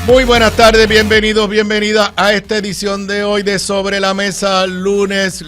Muy buenas tardes, bienvenidos, bienvenidas a esta edición de hoy de Sobre la Mesa, lunes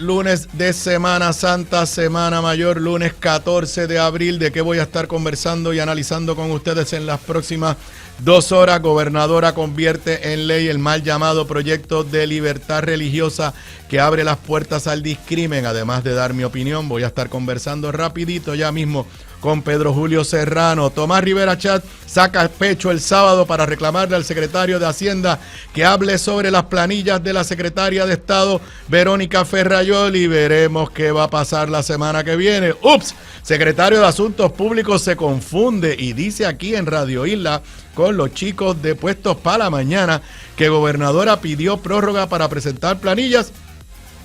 de Semana Santa, Semana Mayor, lunes 14 de abril, de qué voy a estar conversando y analizando con ustedes en las próximas 2 horas. Gobernadora convierte en ley el mal llamado proyecto de libertad religiosa que abre las puertas al discrimen. Además de dar mi opinión, voy a estar conversando rapidito ya mismo con Pedro Julio Serrano. Tomás Rivera Chat saca pecho el sábado para reclamarle al secretario de Hacienda que hable sobre las planillas de la secretaria de Estado, Verónica Ferrayoli. Veremos qué va a pasar la semana que viene. ¡Ups! Secretario de Asuntos Públicos se confunde y dice aquí en Radio Isla con los chicos de Puestos para la Mañana que gobernadora pidió prórroga para presentar planillas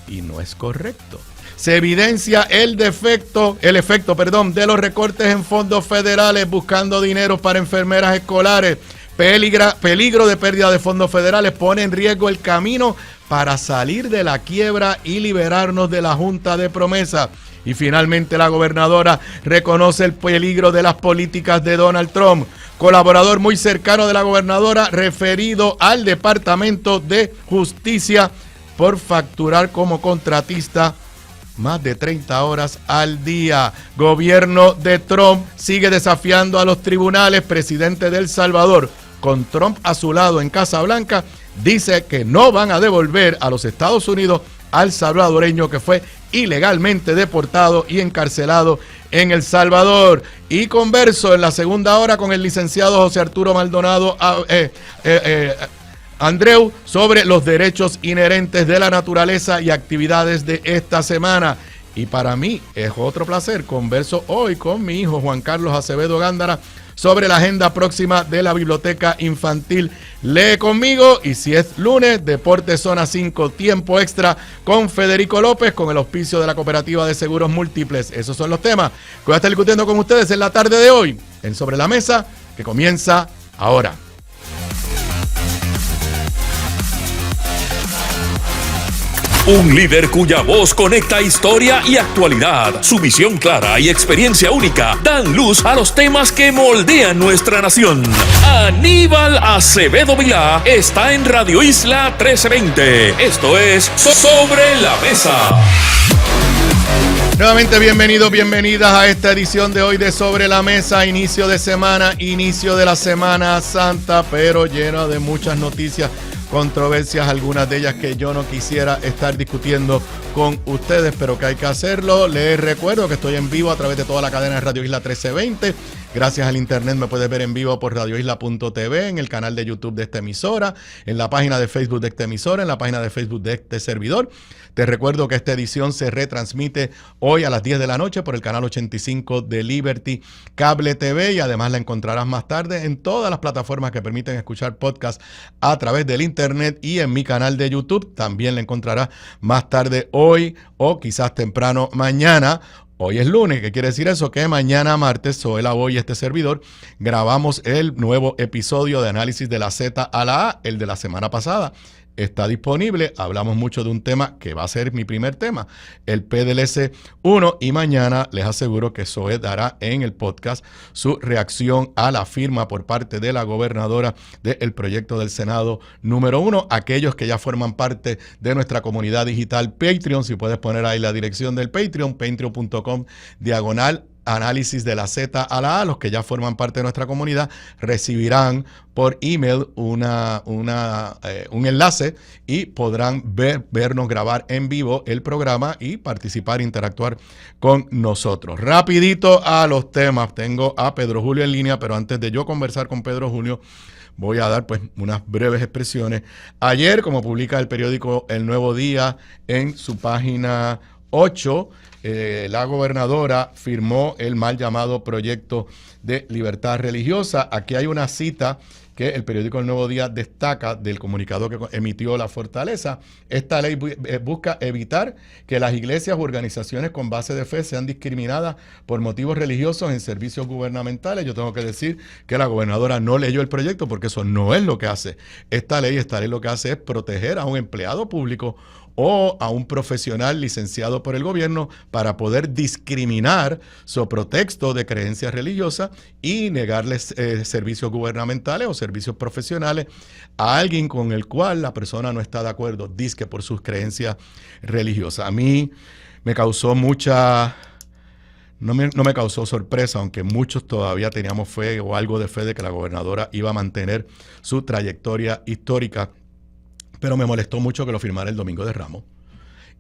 y no es correcto. Se evidencia el efecto de los recortes en fondos federales buscando dinero para enfermeras escolares. Peligro de pérdida de fondos federales pone en riesgo el camino para salir de la quiebra y liberarnos de la Junta de Promesa. Y finalmente la gobernadora reconoce el peligro de las políticas de Donald Trump. Colaborador muy cercano de la gobernadora referido al Departamento de Justicia por facturar como contratista más de 30 horas al día. Gobierno de Trump sigue desafiando a los tribunales. Presidente de El Salvador, con Trump a su lado en Casa Blanca, dice que no van a devolver a los Estados Unidos al salvadoreño que fue ilegalmente deportado y encarcelado en El Salvador. Y converso en la segunda hora con el licenciado José Arturo Maldonado Andreu sobre los derechos inherentes de la naturaleza y actividades de esta semana. Y para mí es otro placer, converso hoy con mi hijo Juan Carlos Acevedo Gándara sobre la agenda próxima de la Biblioteca Infantil Lee Conmigo. Y si es lunes, Deportes Zona 5, tiempo extra con Federico López, con el auspicio de la Cooperativa de Seguros Múltiples. Esos son los temas que voy a estar discutiendo con ustedes en la tarde de hoy en Sobre la Mesa, que comienza ahora. Un líder cuya voz conecta historia y actualidad. Su visión clara y experiencia única dan luz a los temas que moldean nuestra nación. Aníbal Acevedo Vilá está en Radio Isla 1320. Esto es Sobre la Mesa. Nuevamente bienvenidos, bienvenidas a esta edición de hoy de Sobre la Mesa, inicio de semana, inicio de la Semana Santa, pero lleno de muchas noticias, controversias, algunas de ellas que yo no quisiera estar discutiendo con ustedes, pero que hay que hacerlo. Les recuerdo que estoy en vivo a través de toda la cadena de Radio Isla 1320. Gracias al internet me puedes ver en vivo por radioisla.tv, en el canal de YouTube de esta emisora, en la página de Facebook de esta emisora, en la página de Facebook de este servidor. Te recuerdo que esta edición se retransmite hoy a las 10 de la noche por el canal 85 de Liberty Cable TV y además la encontrarás más tarde en todas las plataformas que permiten escuchar podcasts a través del internet y en mi canal de YouTube. También la encontrarás más tarde hoy o quizás temprano mañana. Hoy es lunes, ¿qué quiere decir eso? Que mañana martes, Zoela Boy y este servidor, grabamos el nuevo episodio de Análisis de la Z a la A, el de la semana pasada. Está disponible, hablamos mucho de un tema que va a ser mi primer tema, el PDLC 1, y mañana les aseguro que Zoe dará en el podcast su reacción a la firma por parte de la gobernadora del proyecto del Senado número 1. Aquellos que ya forman parte de nuestra comunidad digital Patreon, si puedes poner ahí la dirección del Patreon, patreon.com/Análisis de la Z a la A. Los que ya forman parte de nuestra comunidad recibirán por email un enlace y podrán vernos grabar en vivo el programa y participar, interactuar con nosotros. Rapidito a los temas. Tengo a Pedro Julio en línea, pero antes de yo conversar con Pedro Julio, voy a dar pues unas breves expresiones. Ayer, como publica el periódico El Nuevo Día en su página 8, la gobernadora firmó el mal llamado proyecto de libertad religiosa. Aquí hay una cita que el periódico El Nuevo Día destaca del comunicado que emitió la Fortaleza. Esta ley busca evitar que las iglesias u organizaciones con base de fe sean discriminadas por motivos religiosos en servicios gubernamentales. Yo tengo que decir que la gobernadora no leyó el proyecto porque eso no es lo que hace esta ley. Esta ley lo que hace es proteger a un empleado público o a un profesional licenciado por el gobierno para poder discriminar sobre pretexto de creencias religiosas y negarles servicios gubernamentales o servicios profesionales a alguien con el cual la persona no está de acuerdo, dizque por sus creencias religiosas. A mí me causó no me causó sorpresa, aunque muchos todavía teníamos fe o algo de fe de que la gobernadora iba a mantener su trayectoria histórica, pero me molestó mucho que lo firmara el Domingo de Ramos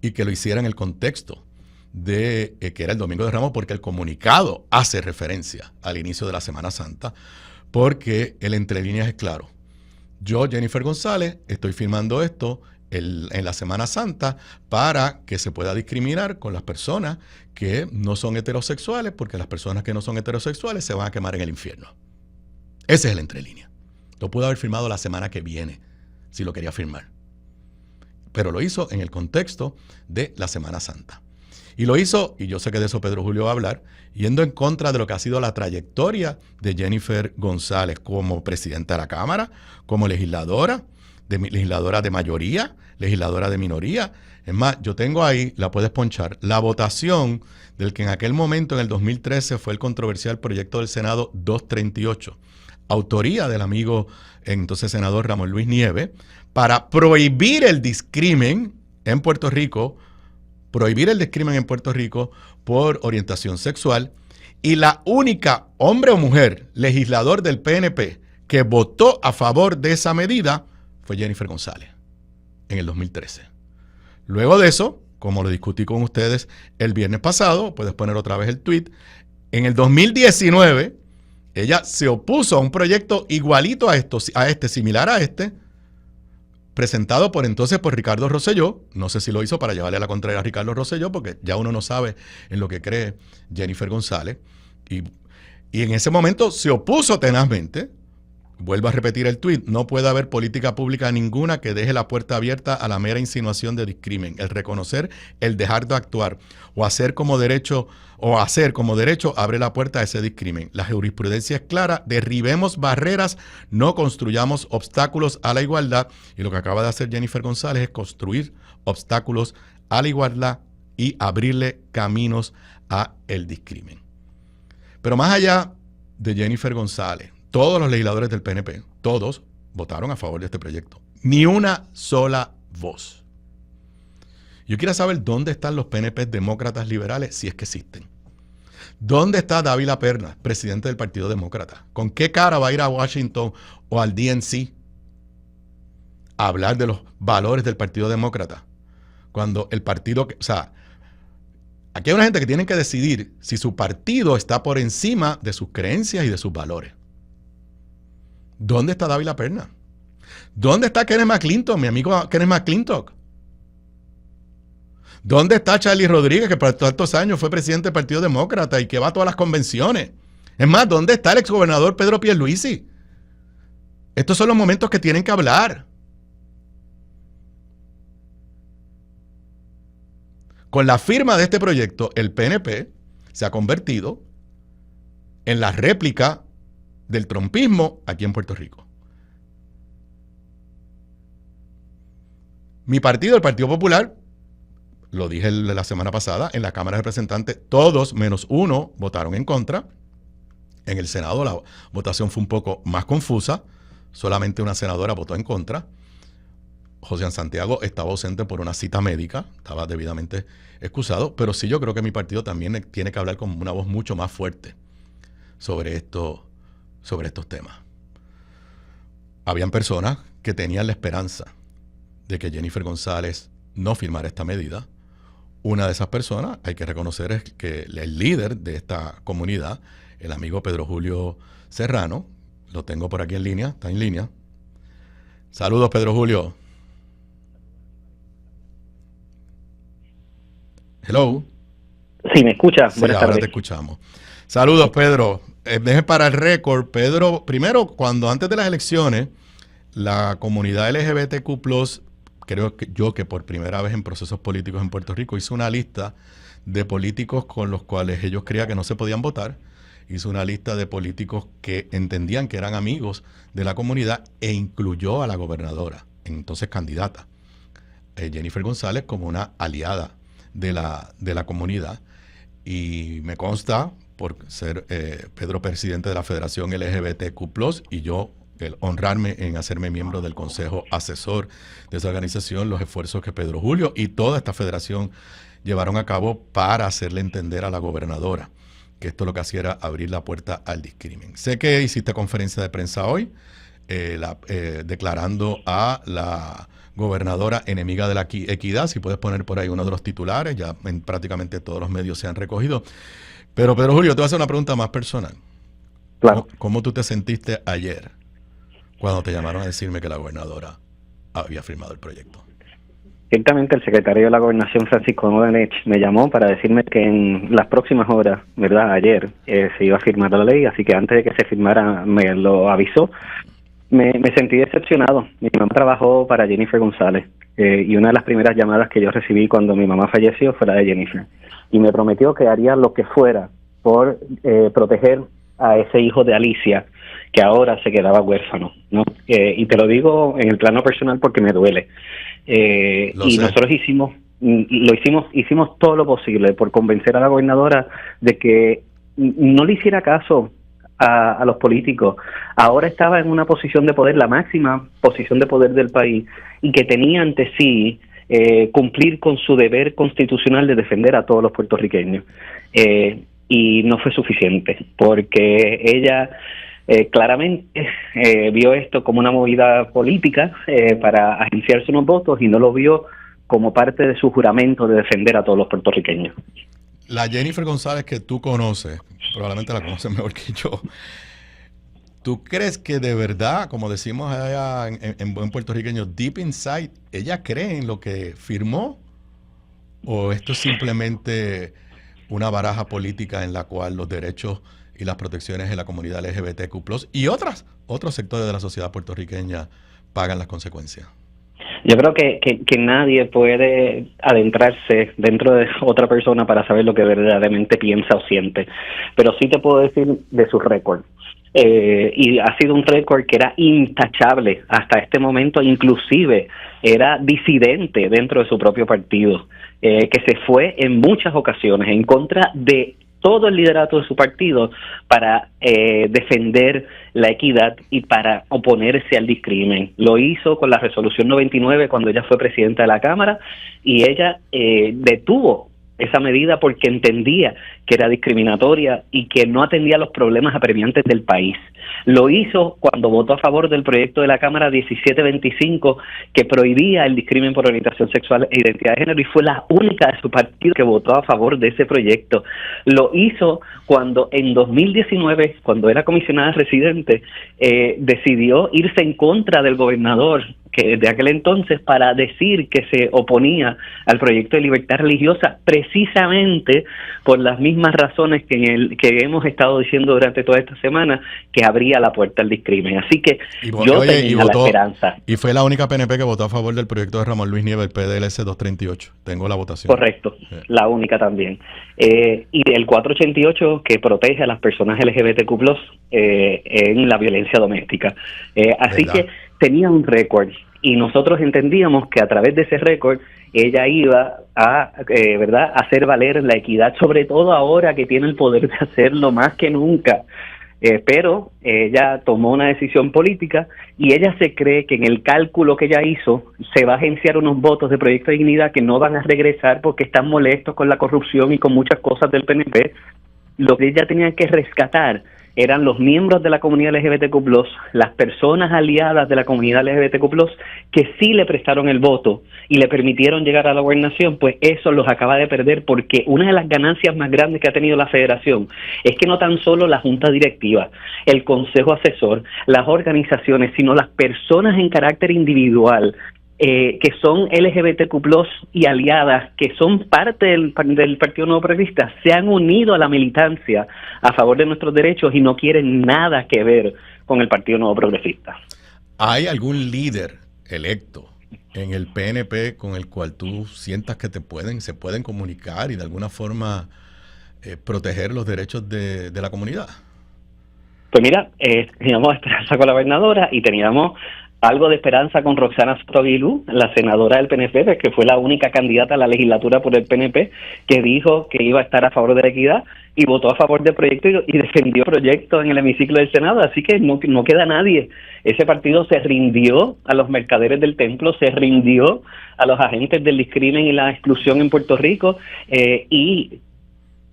y que lo hiciera en el contexto de que era el Domingo de Ramos, porque el comunicado hace referencia al inicio de la Semana Santa, porque el entre líneas es claro. Yo, Jennifer González, estoy firmando esto en la Semana Santa para que se pueda discriminar con las personas que no son heterosexuales, porque las personas que no son heterosexuales se van a quemar en el infierno. Ese es el entre líneas. Lo pudo haber firmado la semana que viene, si lo quería firmar. Pero lo hizo en el contexto de la Semana Santa. Y lo hizo, y yo sé que de eso Pedro Julio va a hablar, yendo en contra de lo que ha sido la trayectoria de Jennifer González como presidenta de la Cámara, como legisladora de mayoría, legisladora de minoría. Es más, yo tengo ahí, la puedes ponchar, la votación del que en aquel momento, en el 2013, fue el controversial proyecto del Senado 238, autoría del amigo entonces senador Ramón Luis Nieves, para prohibir el discrimen en Puerto Rico, por orientación sexual, y la única hombre o mujer legislador del PNP que votó a favor de esa medida fue Jennifer González en el 2013. Luego de eso, como lo discutí con ustedes el viernes pasado, puedes poner otra vez el tweet, en el 2019 ella se opuso a un proyecto igualito a este, similar a este, presentado por Ricardo Rosselló. No sé si lo hizo para llevarle a la contraria a Ricardo Rosselló, porque ya uno no sabe en lo que cree Jennifer González. Y en ese momento se opuso tenazmente. Vuelvo a repetir el tuit: no puede haber política pública ninguna que deje la puerta abierta a la mera insinuación de discrimen. El reconocer, el dejar de actuar o hacer como derecho abre la puerta a ese discrimen. La jurisprudencia es clara: derribemos barreras, no construyamos obstáculos a la igualdad. Y lo que acaba de hacer Jennifer González es construir obstáculos a la igualdad y abrirle caminos a el discrimen. Pero más allá de Jennifer González, todos los legisladores del PNP, todos votaron a favor de este proyecto. Ni una sola voz. Yo quiero saber dónde están los PNP demócratas liberales, si es que existen. ¿Dónde está Dávila Perna, presidente del Partido Demócrata? ¿Con qué cara va a ir a Washington o al DNC a hablar de los valores del Partido Demócrata? Cuando el partido, aquí hay una gente que tiene que decidir si su partido está por encima de sus creencias y de sus valores. ¿Dónde está Dávila Perna? ¿Dónde está Kenneth McClintock, mi amigo Kenneth McClintock? ¿Dónde está Charlie Rodríguez, que por tantos años fue presidente del Partido Demócrata y que va a todas las convenciones? Es más, ¿dónde está el exgobernador Pedro Pierluisi? Estos son los momentos que tienen que hablar. Con la firma de este proyecto, el PNP se ha convertido en la réplica del trumpismo aquí en Puerto Rico. Mi partido, el Partido Popular, lo dije la semana pasada, en la Cámara de Representantes, todos menos uno votaron en contra. En el Senado la votación fue un poco más confusa, solamente una senadora votó en contra. José Santiago estaba ausente por una cita médica, estaba debidamente excusado, pero sí, yo creo que mi partido también tiene que hablar con una voz mucho más fuerte sobre estos temas. Habían personas que tenían la esperanza de que Jennifer González no firmara esta medida. Una de esas personas, hay que reconocer, es que el líder de esta comunidad, el amigo Pedro Julio Serrano, lo tengo por aquí en línea, está en línea. Saludos, Pedro Julio. Hello. Sí, ¿me escuchas? Sí, buenas tardes. Ahora te escuchamos. Saludos, Pedro. Deje para el récord, Pedro, primero, cuando antes de las elecciones, la comunidad LGBTQ+, creo que por primera vez en procesos políticos en Puerto Rico, hizo una lista de políticos con los cuales ellos creían que no se podían votar. Hizo una lista de políticos que entendían que eran amigos de la comunidad e incluyó a la gobernadora, entonces candidata, Jennifer González como una aliada de la comunidad. Y me consta, por ser Pedro presidente de la Federación LGBTQ+, y yo el honrarme en hacerme miembro del consejo asesor de esa organización, los esfuerzos que Pedro Julio y toda esta federación llevaron a cabo para hacerle entender a la gobernadora que esto lo que hacía era abrir la puerta al discrimen. Sé que hiciste conferencia de prensa hoy, declarando a la gobernadora enemiga de la equidad. Si puedes poner por ahí uno de los titulares, ya en prácticamente todos los medios se han recogido. Pero Pedro Julio, te voy a hacer una pregunta más personal. Claro. ¿Cómo tú te sentiste ayer cuando te llamaron a decirme que la gobernadora había firmado el proyecto? Ciertamente el secretario de la Gobernación, Francisco Novenech, me llamó para decirme que en las próximas horas, ¿verdad? Ayer se iba a firmar la ley, así que antes de que se firmara me lo avisó. Me sentí decepcionado. Mi mamá trabajó para Jennifer González y una de las primeras llamadas que yo recibí cuando mi mamá falleció fue la de Jennifer. Y me prometió que haría lo que fuera por proteger a ese hijo de Alicia que ahora se quedaba huérfano, ¿no? Y te lo digo en el plano personal porque me duele. Nosotros hicimos todo lo posible por convencer a la gobernadora de que no le hiciera caso a los políticos. Ahora estaba en una posición de poder, la máxima posición de poder del país, y que tenía ante sí cumplir con su deber constitucional de defender a todos los puertorriqueños. Y no fue suficiente, porque ella claramente vio esto como una movida política para agenciarse unos votos y no lo vio como parte de su juramento de defender a todos los puertorriqueños. La Jennifer González que tú conoces, probablemente la conoces mejor que yo, ¿tú crees que de verdad, como decimos allá en buen puertorriqueño, deep inside, ella cree en lo que firmó? ¿O esto es simplemente una baraja política en la cual los derechos y las protecciones de la comunidad LGBTQ+ y otros sectores de la sociedad puertorriqueña pagan las consecuencias? Yo creo que nadie puede adentrarse dentro de otra persona para saber lo que verdaderamente piensa o siente, pero sí te puedo decir de su récord. Y ha sido un récord que era intachable hasta este momento, inclusive era disidente dentro de su propio partido, que se fue en muchas ocasiones en contra de todo el liderato de su partido para defender la equidad y para oponerse al discrimen. Lo hizo con la resolución 99 cuando ella fue presidenta de la Cámara, y ella detuvo esa medida porque entendía que era discriminatoria y que no atendía los problemas apremiantes del país. Lo hizo cuando votó a favor del proyecto de la Cámara 1725 que prohibía el discrimen por orientación sexual e identidad de género, y fue la única de su partido que votó a favor de ese proyecto. Lo hizo cuando en 2019, cuando era comisionada residente, decidió irse en contra del gobernador que de aquel entonces para decir que se oponía al proyecto de libertad religiosa, precisamente por las mismas razones que hemos estado diciendo durante toda esta semana, que abría la puerta al discrimen. Así que yo tenía la esperanza. Y fue la única PNP que votó a favor del proyecto de Ramón Luis Nieves, el PDLS 238. Tengo la votación. Correcto, la única también. Y el 488 que protege a las personas LGBTQ+ en la violencia doméstica. Así que tenía un récord, y nosotros entendíamos que a través de ese récord ella iba a hacer valer la equidad, sobre todo ahora que tiene el poder de hacerlo más que nunca. Pero ella tomó una decisión política y ella se cree que en el cálculo que ella hizo se va a agenciar unos votos de Proyecto de Dignidad que no van a regresar porque están molestos con la corrupción y con muchas cosas del PNP. Lo que ella tenía que rescatar eran los miembros de la comunidad LGBTQ+, las personas aliadas de la comunidad LGBTQ+, que sí le prestaron el voto y le permitieron llegar a la gobernación. Pues eso los acaba de perder, porque una de las ganancias más grandes que ha tenido la federación es que no tan solo la junta directiva, el consejo asesor, las organizaciones, sino las personas en carácter individual, que son LGBTQ+ y aliadas, que son parte del Partido Nuevo Progresista, se han unido a la militancia a favor de nuestros derechos y no quieren nada que ver con el Partido Nuevo Progresista. ¿Hay algún líder electo en el PNP con el cual tú sientas que se pueden comunicar y de alguna forma proteger los derechos de la comunidad? Pues mira, teníamos a Esperanza con la gobernadora y teníamos algo de esperanza con Roxana Sprovilú, la senadora del PNP, que fue la única candidata a la legislatura por el PNP, que dijo que iba a estar a favor de la equidad y votó a favor del proyecto y defendió el proyecto en el hemiciclo del Senado, así que no queda nadie. Ese partido se rindió a los mercaderes del templo, se rindió a los agentes del discrimen y la exclusión en Puerto Rico, y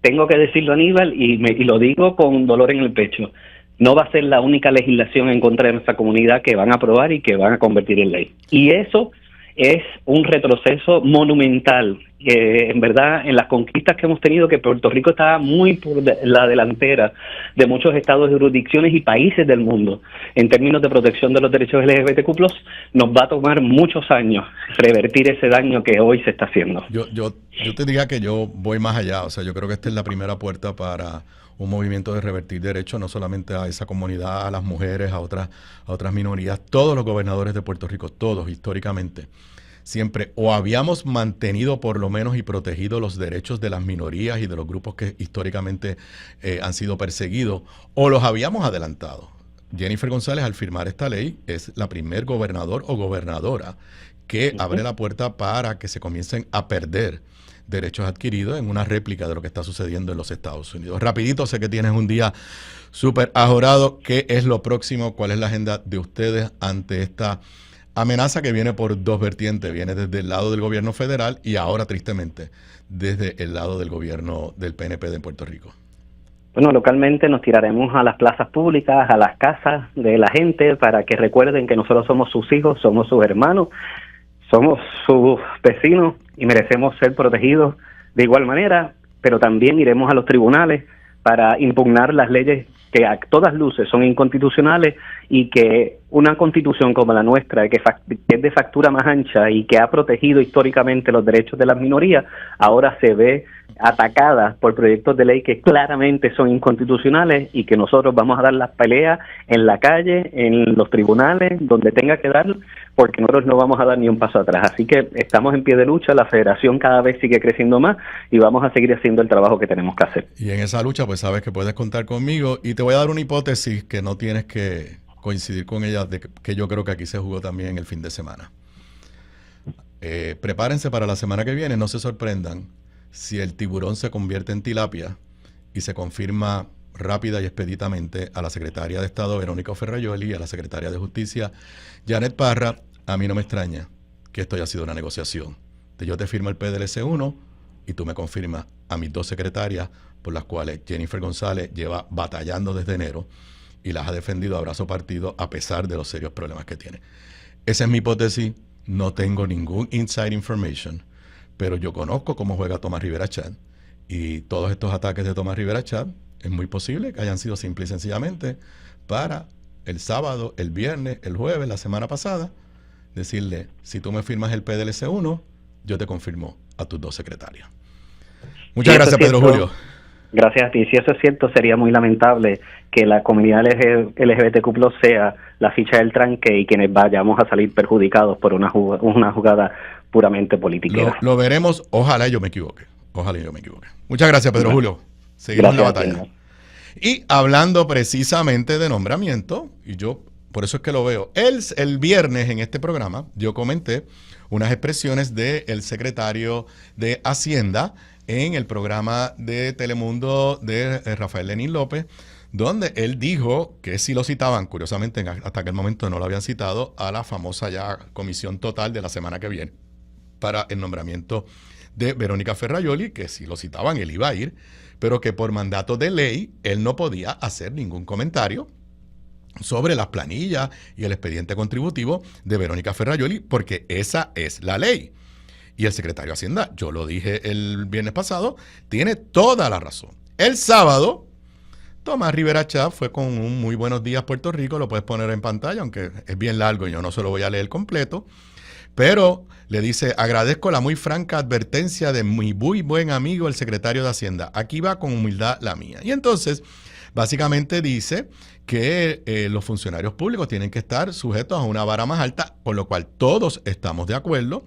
tengo que decirlo, Aníbal, y lo digo con dolor en el pecho, no va a ser la única legislación en contra de nuestra comunidad que van a aprobar y que van a convertir en ley. Y eso es un retroceso monumental, en verdad, en las conquistas que hemos tenido, que Puerto Rico está muy por la delantera de muchos estados, jurisdicciones y países del mundo. En términos de protección de los derechos LGBTQ+, nos va a tomar muchos años revertir ese daño que hoy se está haciendo. Yo te diría que yo voy más allá, o sea, yo creo que esta es la primera puerta para un movimiento de revertir derechos, no solamente a esa comunidad, a las mujeres, a otras minorías. Todos los gobernadores de Puerto Rico, todos históricamente, siempre o habíamos mantenido por lo menos y protegido los derechos de las minorías y de los grupos que históricamente han sido perseguidos, o los habíamos adelantado. Jennifer González, al firmar esta ley, es la primer gobernador o gobernadora que abre la puerta para que se comiencen a perder derechos adquiridos en una réplica de lo que está sucediendo en los Estados Unidos. Rapidito, sé que tienes un día súper ajorado. ¿Qué es lo próximo? ¿Cuál es la agenda de ustedes ante esta amenaza que viene por dos vertientes? Viene desde el lado del gobierno federal y ahora, tristemente, desde el lado del gobierno del PNP de Puerto Rico. Bueno, localmente nos tiraremos a las plazas públicas, a las casas de la gente, para que recuerden que nosotros somos sus hijos, somos sus hermanos, somos sus vecinos y merecemos ser protegidos de igual manera, pero también iremos a los tribunales para impugnar las leyes que a todas luces son inconstitucionales y que una constitución como la nuestra, que es de factura más ancha y que ha protegido históricamente los derechos de las minorías, ahora se ve atacada por proyectos de ley que claramente son inconstitucionales y que nosotros vamos a dar las peleas en la calle, en los tribunales, donde tenga que dar, porque nosotros no vamos a dar ni un paso atrás. Así que estamos en pie de lucha, la federación cada vez sigue creciendo más y vamos a seguir haciendo el trabajo que tenemos que hacer. Y en esa lucha, pues sabes que puedes contar conmigo y te voy a dar una hipótesis que no tienes que coincidir con ella, de que yo creo que aquí se jugó también el fin de semana. Prepárense para la semana que viene, no se sorprendan si el tiburón se convierte en tilapia y se confirma rápida y expeditamente a la secretaria de Estado Verónica Ferrayoli y a la secretaria de Justicia Janet Parra. A mí no me extraña que esto haya sido una negociación. Yo te firmo el PDLC-1 y tú me confirmas a mis dos secretarias, por las cuales Jennifer González lleva batallando desde enero y las ha defendido a brazo partido a pesar de los serios problemas que tiene. Esa es mi hipótesis. No tengo ningún inside information, pero yo conozco cómo juega Tomás Rivera Chat y todos estos ataques de Tomás Rivera Chat es muy posible que hayan sido simple y sencillamente para el sábado, el viernes, el jueves, la semana pasada, decirle, si tú me firmas el PDLC-1, yo te confirmo a tus dos secretarias. Muchas gracias, Pedro Julio. Gracias a ti. Si eso es cierto, sería muy lamentable que la comunidad LGBTQ+ sea la ficha del tranque y quienes vayamos a salir perjudicados por una jugada puramente política. Lo veremos. Ojalá yo me equivoque. Muchas gracias, Pedro Julio. Seguimos en la batalla. Y hablando precisamente de nombramiento, y yo por eso es que lo veo, el viernes en este programa yo comenté unas expresiones del secretario de Hacienda en el programa de Telemundo de Rafael Lenín López, donde él dijo que si lo citaban, curiosamente hasta aquel momento no lo habían citado, a la famosa ya comisión total de la semana que viene para el nombramiento de Verónica Ferrayoli, que si lo citaban él iba a ir, pero que por mandato de ley él no podía hacer ningún comentario sobre las planillas y el expediente contributivo de Verónica Ferrayoli, porque esa es la ley. Y el secretario de Hacienda, yo lo dije el viernes pasado, tiene toda la razón. El sábado, Tomás Rivera Chat fue con un muy buenos días Puerto Rico, lo puedes poner en pantalla, aunque es bien largo y yo no se lo voy a leer completo, pero le dice, agradezco la muy franca advertencia de mi muy buen amigo el secretario de Hacienda. Aquí va con humildad la mía. Y entonces, básicamente dice que los funcionarios públicos tienen que estar sujetos a una vara más alta, por lo cual todos estamos de acuerdo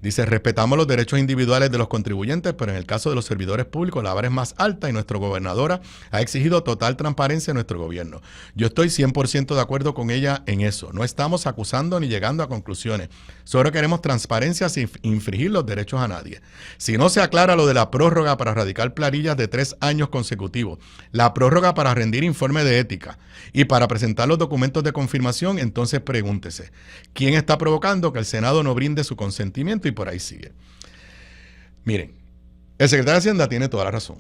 Dice, respetamos los derechos individuales de los contribuyentes, pero en el caso de los servidores públicos la vara es más alta y nuestra gobernadora ha exigido total transparencia en nuestro gobierno. Yo estoy 100% de acuerdo con ella en eso. No estamos acusando ni llegando a conclusiones. Solo queremos transparencia sin infringir los derechos a nadie. Si no se aclara lo de la prórroga para radicar planillas de 3 años consecutivos, la prórroga para rendir informe de ética y para presentar los documentos de confirmación, entonces pregúntese, ¿quién está provocando que el Senado no brinde su consentimiento? Y por ahí sigue. Miren, el secretario de Hacienda tiene toda la razón.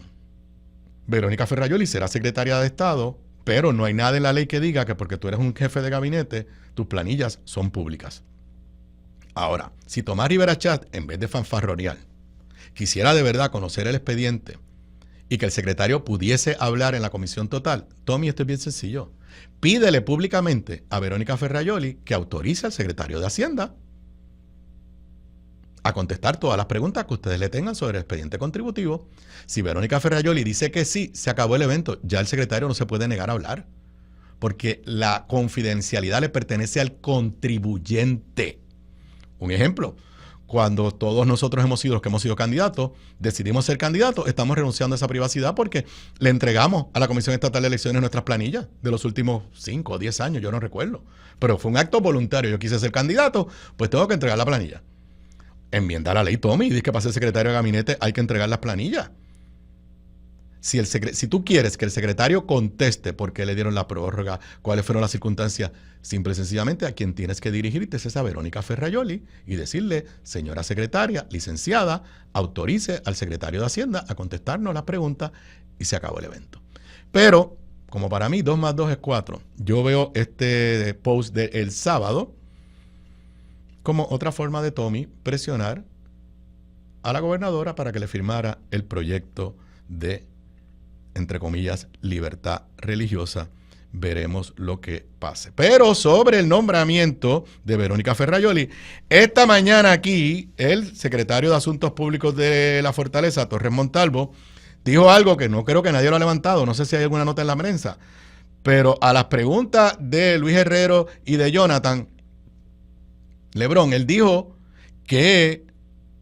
Verónica Ferrayoli será secretaria de Estado, pero no hay nada en la ley que diga que porque tú eres un jefe de gabinete, tus planillas son públicas. Ahora, si Tomás Rivera Chat, en vez de fanfarronear, quisiera de verdad conocer el expediente y que el secretario pudiese hablar en la comisión total, Tommy, esto es bien sencillo. Pídele públicamente a Verónica Ferrayoli que autorice al secretario de Hacienda a contestar todas las preguntas que ustedes le tengan sobre el expediente contributivo. Si Verónica Ferrayoli dice que sí, se acabó el evento. Ya el secretario no se puede negar a hablar, porque la confidencialidad le pertenece al contribuyente. Un ejemplo, cuando todos nosotros hemos sido los que hemos sido candidatos, decidimos ser candidatos, estamos renunciando a esa privacidad porque le entregamos a la Comisión Estatal de Elecciones nuestras planillas de los últimos 5 o 10 años, yo no recuerdo. Pero fue un acto voluntario. Yo quise ser candidato, pues tengo que entregar la planilla. Enmienda la ley, Tommy, y dice que para ser secretario de gabinete hay que entregar las planillas. Si tú quieres que el secretario conteste por qué le dieron la prórroga, cuáles fueron las circunstancias, simple y sencillamente a quien tienes que dirigirte es a Verónica Ferrayoli y decirle, señora secretaria, licenciada, autorice al secretario de Hacienda a contestarnos las preguntas y se acabó el evento. Pero, como para mí 2 más 2 es 4, yo veo este post del sábado como otra forma de Tommy presionar a la gobernadora para que le firmara el proyecto de, entre comillas, libertad religiosa. Veremos lo que pase. Pero sobre el nombramiento de Verónica Ferrayoli, esta mañana aquí el secretario de Asuntos Públicos de la Fortaleza, Torres Montalvo, dijo algo que no creo que nadie lo ha levantado, no sé si hay alguna nota en la prensa, pero a las preguntas de Luis Herrero y de Jonathan Lebrón, él dijo que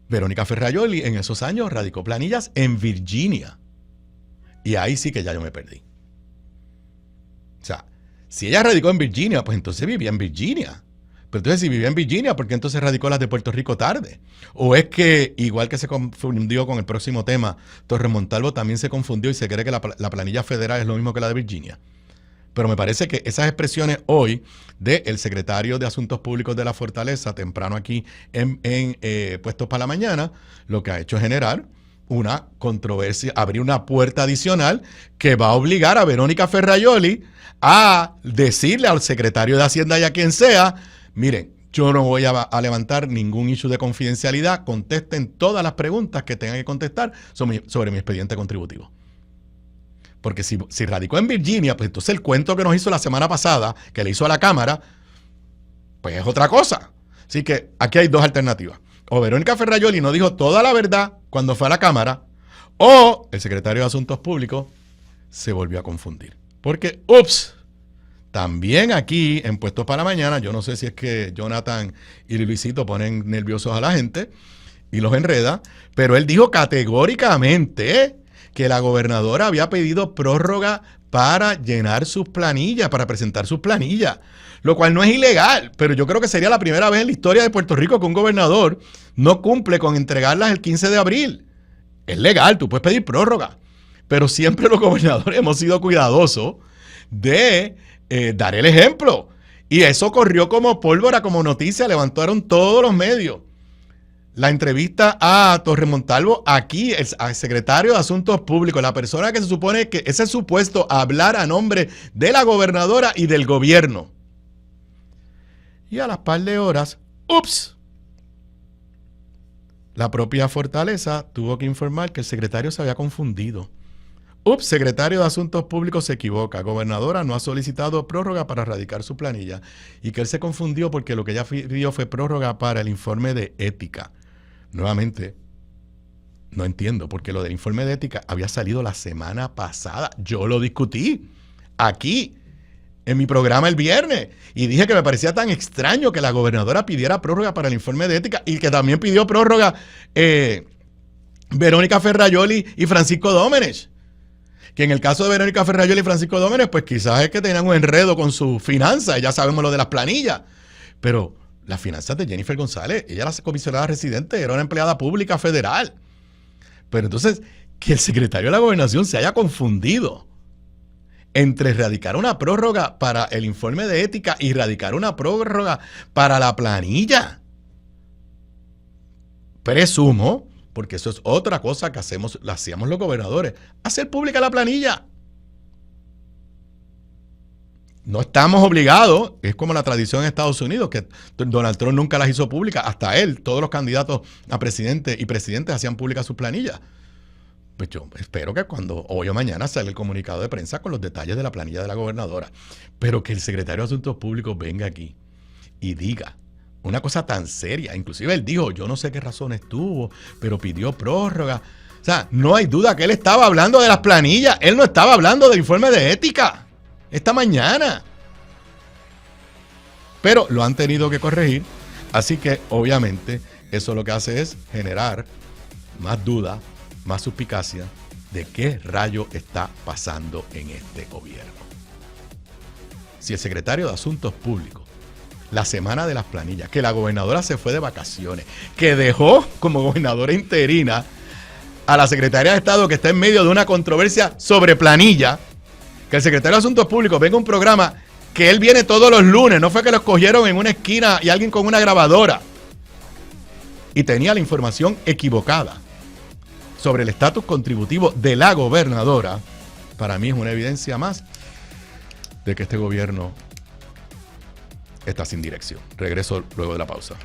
Verónica Ferrayoli en esos años radicó planillas en Virginia. Y ahí sí que ya yo me perdí. O sea, si ella radicó en Virginia, pues entonces vivía en Virginia. Pero entonces si vivía en Virginia, ¿por qué entonces radicó las de Puerto Rico tarde? O es que, igual que se confundió con el próximo tema, Torres Montalvo también se confundió y se cree que la planilla federal es lo mismo que la de Virginia. Pero me parece que esas expresiones hoy del secretario de Asuntos Públicos de la Fortaleza, temprano aquí en Puestos para la Mañana, lo que ha hecho es generar una controversia, abrir una puerta adicional que va a obligar a Verónica Ferrayoli a decirle al secretario de Hacienda y a quien sea, miren, yo no voy a levantar ningún issue de confidencialidad, contesten todas las preguntas que tengan que contestar sobre mi expediente contributivo. Porque si radicó en Virginia, pues entonces el cuento que nos hizo la semana pasada, que le hizo a la Cámara, pues es otra cosa. Así que aquí hay 2 alternativas. O Verónica Ferrayoli no dijo toda la verdad cuando fue a la Cámara, o el secretario de Asuntos Públicos se volvió a confundir. Porque, también aquí en Puestos para la Mañana, yo no sé si es que Jonathan y Luisito ponen nerviosos a la gente y los enreda, pero él dijo categóricamente que la gobernadora había pedido prórroga para llenar sus planillas, para presentar sus planillas, lo cual no es ilegal, pero yo creo que sería la primera vez en la historia de Puerto Rico que un gobernador no cumple con entregarlas el 15 de abril. Es legal, tú puedes pedir prórroga, pero siempre los gobernadores hemos sido cuidadosos de dar el ejemplo. Y eso corrió como pólvora, como noticia, levantaron todos los medios. La entrevista a Torres Montalvo aquí, al secretario de Asuntos Públicos, la persona que se supone que ese es su puesto, hablar a nombre de la gobernadora y del gobierno. Y a las par de horas, la propia Fortaleza tuvo que informar que el secretario se había confundido. Secretario de Asuntos Públicos se equivoca. Gobernadora no ha solicitado prórroga para radicar su planilla. Y que él se confundió porque lo que ella pidió fue prórroga para el informe de ética. Nuevamente, no entiendo, porque lo del informe de ética había salido la semana pasada. Yo lo discutí aquí. en mi programa el viernes y dije que me parecía tan extraño que la gobernadora pidiera prórroga para el informe de ética y que también pidió prórroga Verónica Ferrayoli y Francisco Dómenech. Que en el caso de Verónica Ferrayoli y Francisco Dómenech, pues quizás es que tenían un enredo con sus finanzas, ya sabemos lo de las planillas, pero las finanzas de Jennifer González, ella era comisionada residente, era una empleada pública federal. Pero entonces, que el secretario de la Gobernación se haya confundido entre radicar una prórroga para el informe de ética y radicar una prórroga para la planilla. Presumo, porque eso es otra cosa que hacíamos los gobernadores, hacer pública la planilla. No estamos obligados, es como la tradición en Estados Unidos, que Donald Trump nunca las hizo públicas, hasta él, todos los candidatos a presidente y presidentes hacían públicas sus planillas. Pues yo espero que cuando hoy o mañana salga el comunicado de prensa con los detalles de la planilla de la gobernadora, pero que el secretario de Asuntos Públicos venga aquí y diga una cosa tan seria. Inclusive él dijo, yo no sé qué razones tuvo, pero pidió prórroga. O sea, no hay duda que él estaba hablando de las planillas, él no estaba hablando del informe de ética esta mañana. Pero lo han tenido que corregir, así que obviamente eso lo que hace es generar más duda, más suspicacia de qué rayo está pasando en este gobierno. Si el secretario de Asuntos Públicos, la semana de las planillas, que la gobernadora se fue de vacaciones, que dejó como gobernadora interina a la secretaria de Estado que está en medio de una controversia sobre planilla, que el secretario de Asuntos Públicos venga a un programa que él viene todos los lunes, no fue que lo escogieron en una esquina y alguien con una grabadora y tenía la información equivocada sobre el estatus contributivo de la gobernadora, para mí es una evidencia más de que este gobierno está sin dirección. Regreso luego de la pausa.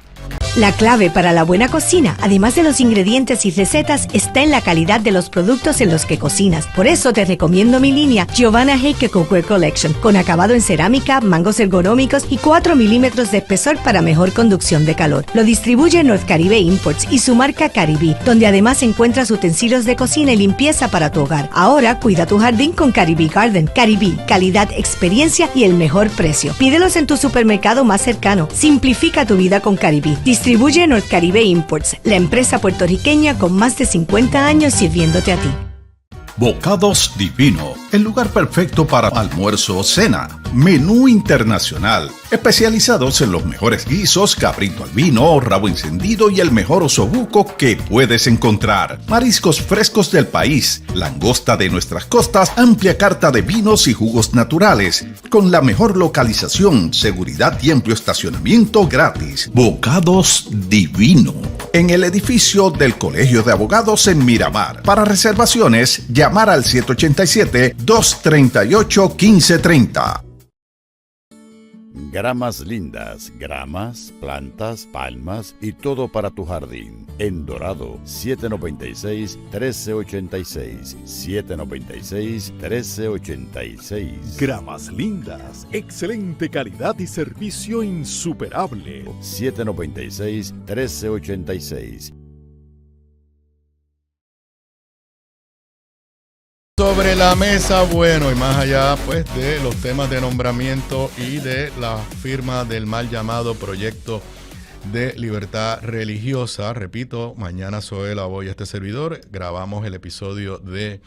La clave para la buena cocina, además de los ingredientes y recetas, está en la calidad de los productos en los que cocinas. Por eso te recomiendo mi línea Giovanna Heike Cookware Collection, con acabado en cerámica, mangos ergonómicos y 4 milímetros de espesor para mejor conducción de calor. Lo distribuye North Caribe Imports y su marca Caribí, donde además encuentras utensilios de cocina y limpieza para tu hogar. Ahora cuida tu jardín con Caribí Garden. Caribí, calidad, experiencia y el mejor precio. Pídelos en tu supermercado más cercano. Simplifica tu vida con Caribí. Distribuye North Caribe Imports, la empresa puertorriqueña con más de 50 años sirviéndote a ti. Bocados Divino, el lugar perfecto para almuerzo o cena. Menú internacional, especializados en los mejores guisos, cabrito al vino, rabo encendido y el mejor osobuco que puedes encontrar. Mariscos frescos del país, langosta de nuestras costas, amplia carta de vinos y jugos naturales, con la mejor localización, seguridad y amplio estacionamiento gratis. Bocados Divino, en el edificio del Colegio de Abogados en Miramar. Para reservaciones, llamar al 787-238-1530. Gramas lindas, gramas, plantas, palmas y todo para tu jardín. En Dorado, 796-1386. 796-1386. Gramas lindas, excelente calidad y servicio insuperable. 796-1386. Sobre la mesa, bueno, y más allá pues de los temas de nombramiento y de la firma del mal llamado Proyecto de Libertad Religiosa, repito, mañana Zoela, voy a este servidor, grabamos el episodio de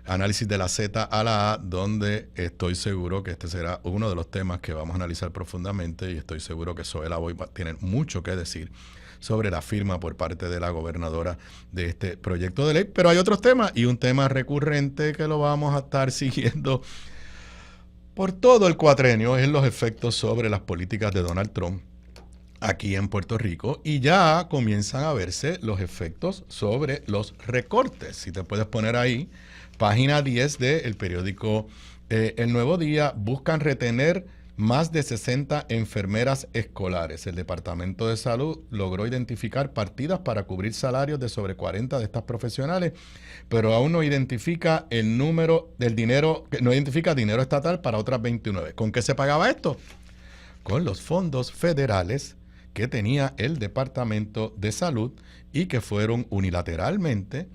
Análisis de la Z a la A, donde estoy seguro que este será uno de los temas que vamos a analizar profundamente y estoy seguro que Zoela Boy va a tener mucho que decir sobre la firma por parte de la gobernadora de este proyecto de ley. Pero hay otros temas y un tema recurrente que lo vamos a estar siguiendo por todo el cuatrenio es los efectos sobre las políticas de Donald Trump aquí en Puerto Rico y ya comienzan a verse los efectos sobre los recortes. Si te puedes poner ahí, página 10 del periódico El Nuevo Día, buscan retener más de 60 enfermeras escolares. El Departamento de Salud logró identificar partidas para cubrir salarios de sobre 40 de estas profesionales, pero aún no identifica el número del dinero, no identifica dinero estatal para otras 29. ¿Con qué se pagaba esto? Con los fondos federales que tenía el Departamento de Salud y que fueron unilateralmente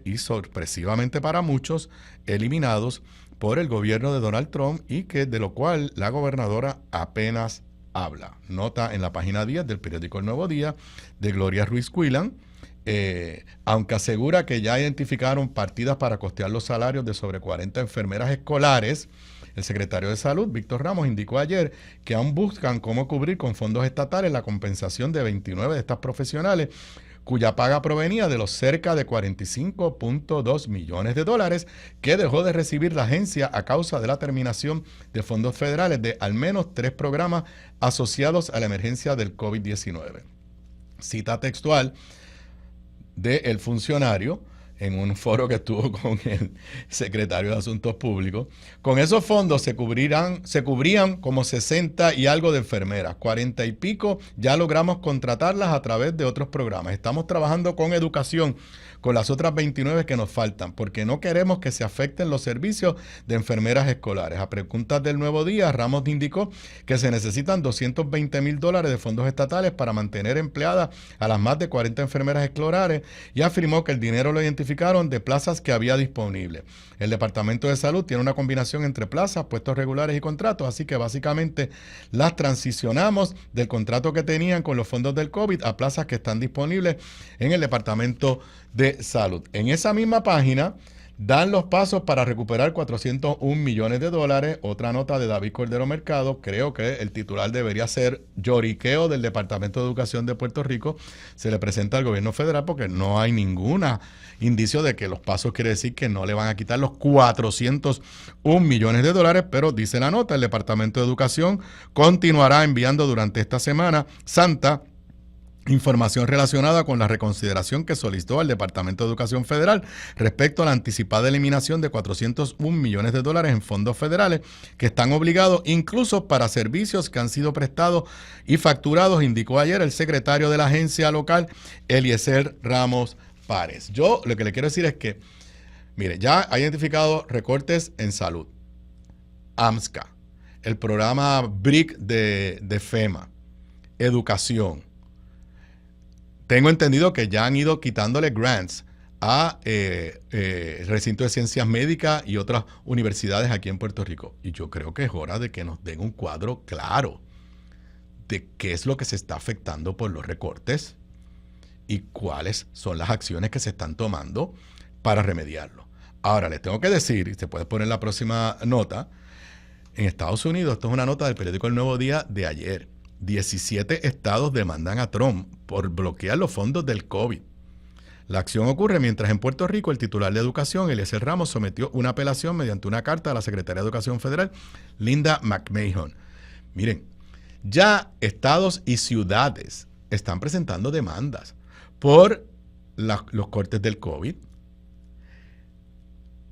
y sorpresivamente para muchos eliminados por el gobierno de Donald Trump y que de lo cual la gobernadora apenas habla. Nota en la página 10 del periódico El Nuevo Día de Gloria Ruiz Quillan, aunque asegura que ya identificaron partidas para costear los salarios de sobre 40 enfermeras escolares, el secretario de Salud, Víctor Ramos, indicó ayer que aún buscan cómo cubrir con fondos estatales la compensación de 29 de estas profesionales, cuya paga provenía de los cerca de $45.2 millones que dejó de recibir la agencia a causa de la terminación de fondos federales de al menos 3 programas asociados a la emergencia del COVID-19. Cita textual del funcionario en un foro que estuvo con el secretario de Asuntos Públicos. Con esos fondos se cubrían como 60 y algo de enfermeras, 40 y pico ya logramos contratarlas a través de otros programas. Estamos trabajando con educación, con las otras 29 que nos faltan, porque no queremos que se afecten los servicios de enfermeras escolares. A preguntas del Nuevo Día, Ramos indicó que se necesitan $220,000 de fondos estatales para mantener empleadas a las más de 40 enfermeras escolares y afirmó que el dinero lo identificaron de plazas que había disponibles. El Departamento de Salud tiene una combinación entre plazas, puestos regulares y contratos, así que básicamente las transicionamos del contrato que tenían con los fondos del COVID a plazas que están disponibles en el Departamento de Salud. En esa misma página dan los pasos para recuperar $401 millones. Otra nota de David Cordero Mercado. Creo que el titular debería ser lloriqueo del Departamento de Educación de Puerto Rico. Se le presenta al gobierno federal porque no hay ningún indicio de que los pasos quiere decir que no le van a quitar los $401 millones, pero dice la nota, el Departamento de Educación continuará enviando durante esta Semana Santa información relacionada con la reconsideración que solicitó al Departamento de Educación Federal respecto a la anticipada eliminación de $401 millones en fondos federales que están obligados incluso para servicios que han sido prestados y facturados, indicó ayer el secretario de la agencia local, Eliezer Ramos Párez. Yo lo que le quiero decir es que, mire, ya ha identificado recortes en salud, AMSCA, el programa BRIC de FEMA, educación. Tengo entendido que ya han ido quitándole grants a recintos de ciencias médicas y otras universidades aquí en Puerto Rico. Y yo creo que es hora de que nos den un cuadro claro de qué es lo que se está afectando por los recortes y cuáles son las acciones que se están tomando para remediarlo. Ahora, les tengo que decir, y se puede poner la próxima nota, en Estados Unidos, esto es una nota del periódico El Nuevo Día de ayer, 17 estados demandan a Trump por bloquear los fondos del COVID. La acción ocurre mientras en Puerto Rico el titular de Educación, Eliezer Ramos, sometió una apelación mediante una carta a la Secretaría de Educación Federal, Linda McMahon. Miren, ya estados y ciudades están presentando demandas por los cortes del COVID.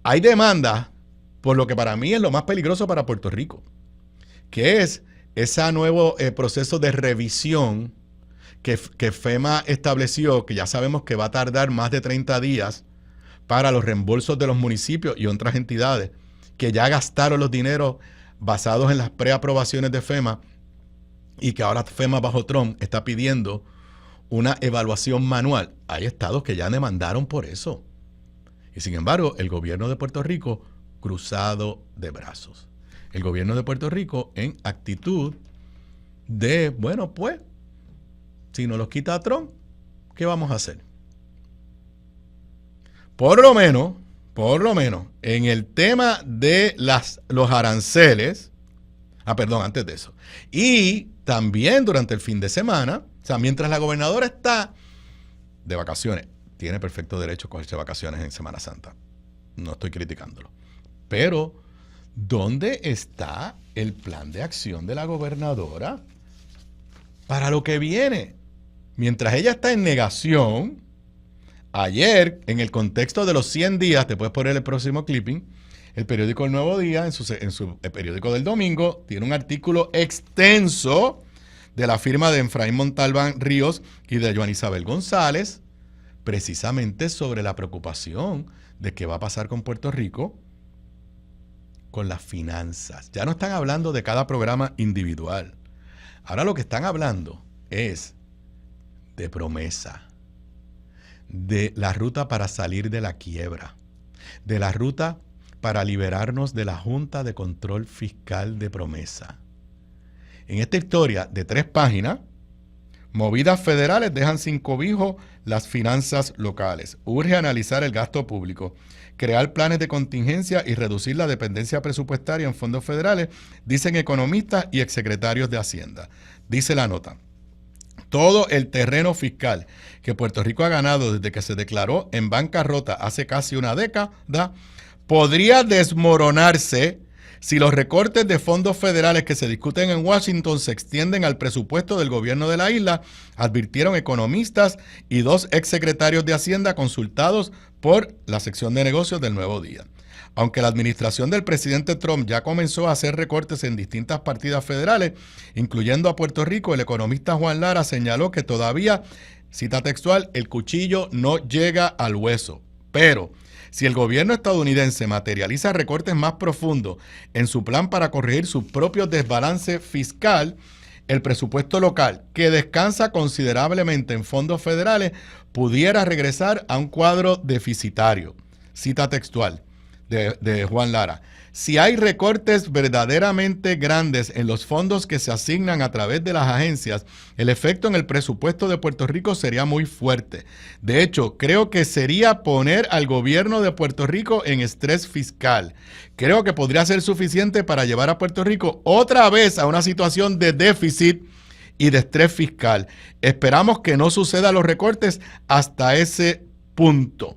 Hay demandas por lo que para mí es lo más peligroso para Puerto Rico, que es ese nuevo proceso de revisión que FEMA estableció, que ya sabemos que va a tardar más de 30 días para los reembolsos de los municipios y otras entidades que ya gastaron los dineros basados en las preaprobaciones de FEMA y que ahora FEMA bajo Trump está pidiendo una evaluación manual. Hay estados que ya demandaron por eso. Y sin embargo, el gobierno de Puerto Rico cruzado de brazos. El gobierno de Puerto Rico en actitud de, bueno, pues, si no los quita Trump, ¿qué vamos a hacer? Por lo menos, en el tema de los aranceles, antes de eso, y también durante el fin de semana, o sea, mientras la gobernadora está de vacaciones, tiene perfecto derecho a cogerse vacaciones en Semana Santa, no estoy criticándolo, pero ¿dónde está el plan de acción de la gobernadora para lo que viene? Mientras ella está en negación, ayer, en el contexto de los 100 días, te puedes poner el próximo clipping, el periódico El Nuevo Día, en su periódico del domingo, tiene un artículo extenso de la firma de Efraín Montalbán Ríos y de Joan Isabel González, precisamente sobre la preocupación de qué va a pasar con Puerto Rico con las finanzas. Ya no están hablando de cada programa individual. Ahora lo que están hablando es de promesa, de la ruta para salir de la quiebra, de la ruta para liberarnos de la Junta de Control Fiscal de Promesa. En esta historia de 3 páginas, movidas federales dejan sin cobijo las finanzas locales. Urge analizar el gasto público, crear planes de contingencia y reducir la dependencia presupuestaria en fondos federales, dicen economistas y exsecretarios de Hacienda. Dice la nota: todo el terreno fiscal que Puerto Rico ha ganado desde que se declaró en bancarrota hace casi una década podría desmoronarse si los recortes de fondos federales que se discuten en Washington se extienden al presupuesto del gobierno de la isla, advirtieron economistas y 2 exsecretarios de Hacienda consultados por la sección de negocios del Nuevo Día. Aunque la administración del presidente Trump ya comenzó a hacer recortes en distintas partidas federales, incluyendo a Puerto Rico, el economista Juan Lara señaló que todavía, cita textual, el cuchillo no llega al hueso. Pero si el gobierno estadounidense materializa recortes más profundos en su plan para corregir su propio desbalance fiscal, el presupuesto local, que descansa considerablemente en fondos federales, pudiera regresar a un cuadro deficitario. Cita textual de Juan Lara: si hay recortes verdaderamente grandes en los fondos que se asignan a través de las agencias, el efecto en el presupuesto de Puerto Rico sería muy fuerte. De hecho, creo que sería poner al gobierno de Puerto Rico en estrés fiscal. Creo que podría ser suficiente para llevar a Puerto Rico otra vez a una situación de déficit y de estrés fiscal. Esperamos que no sucedan los recortes hasta ese punto.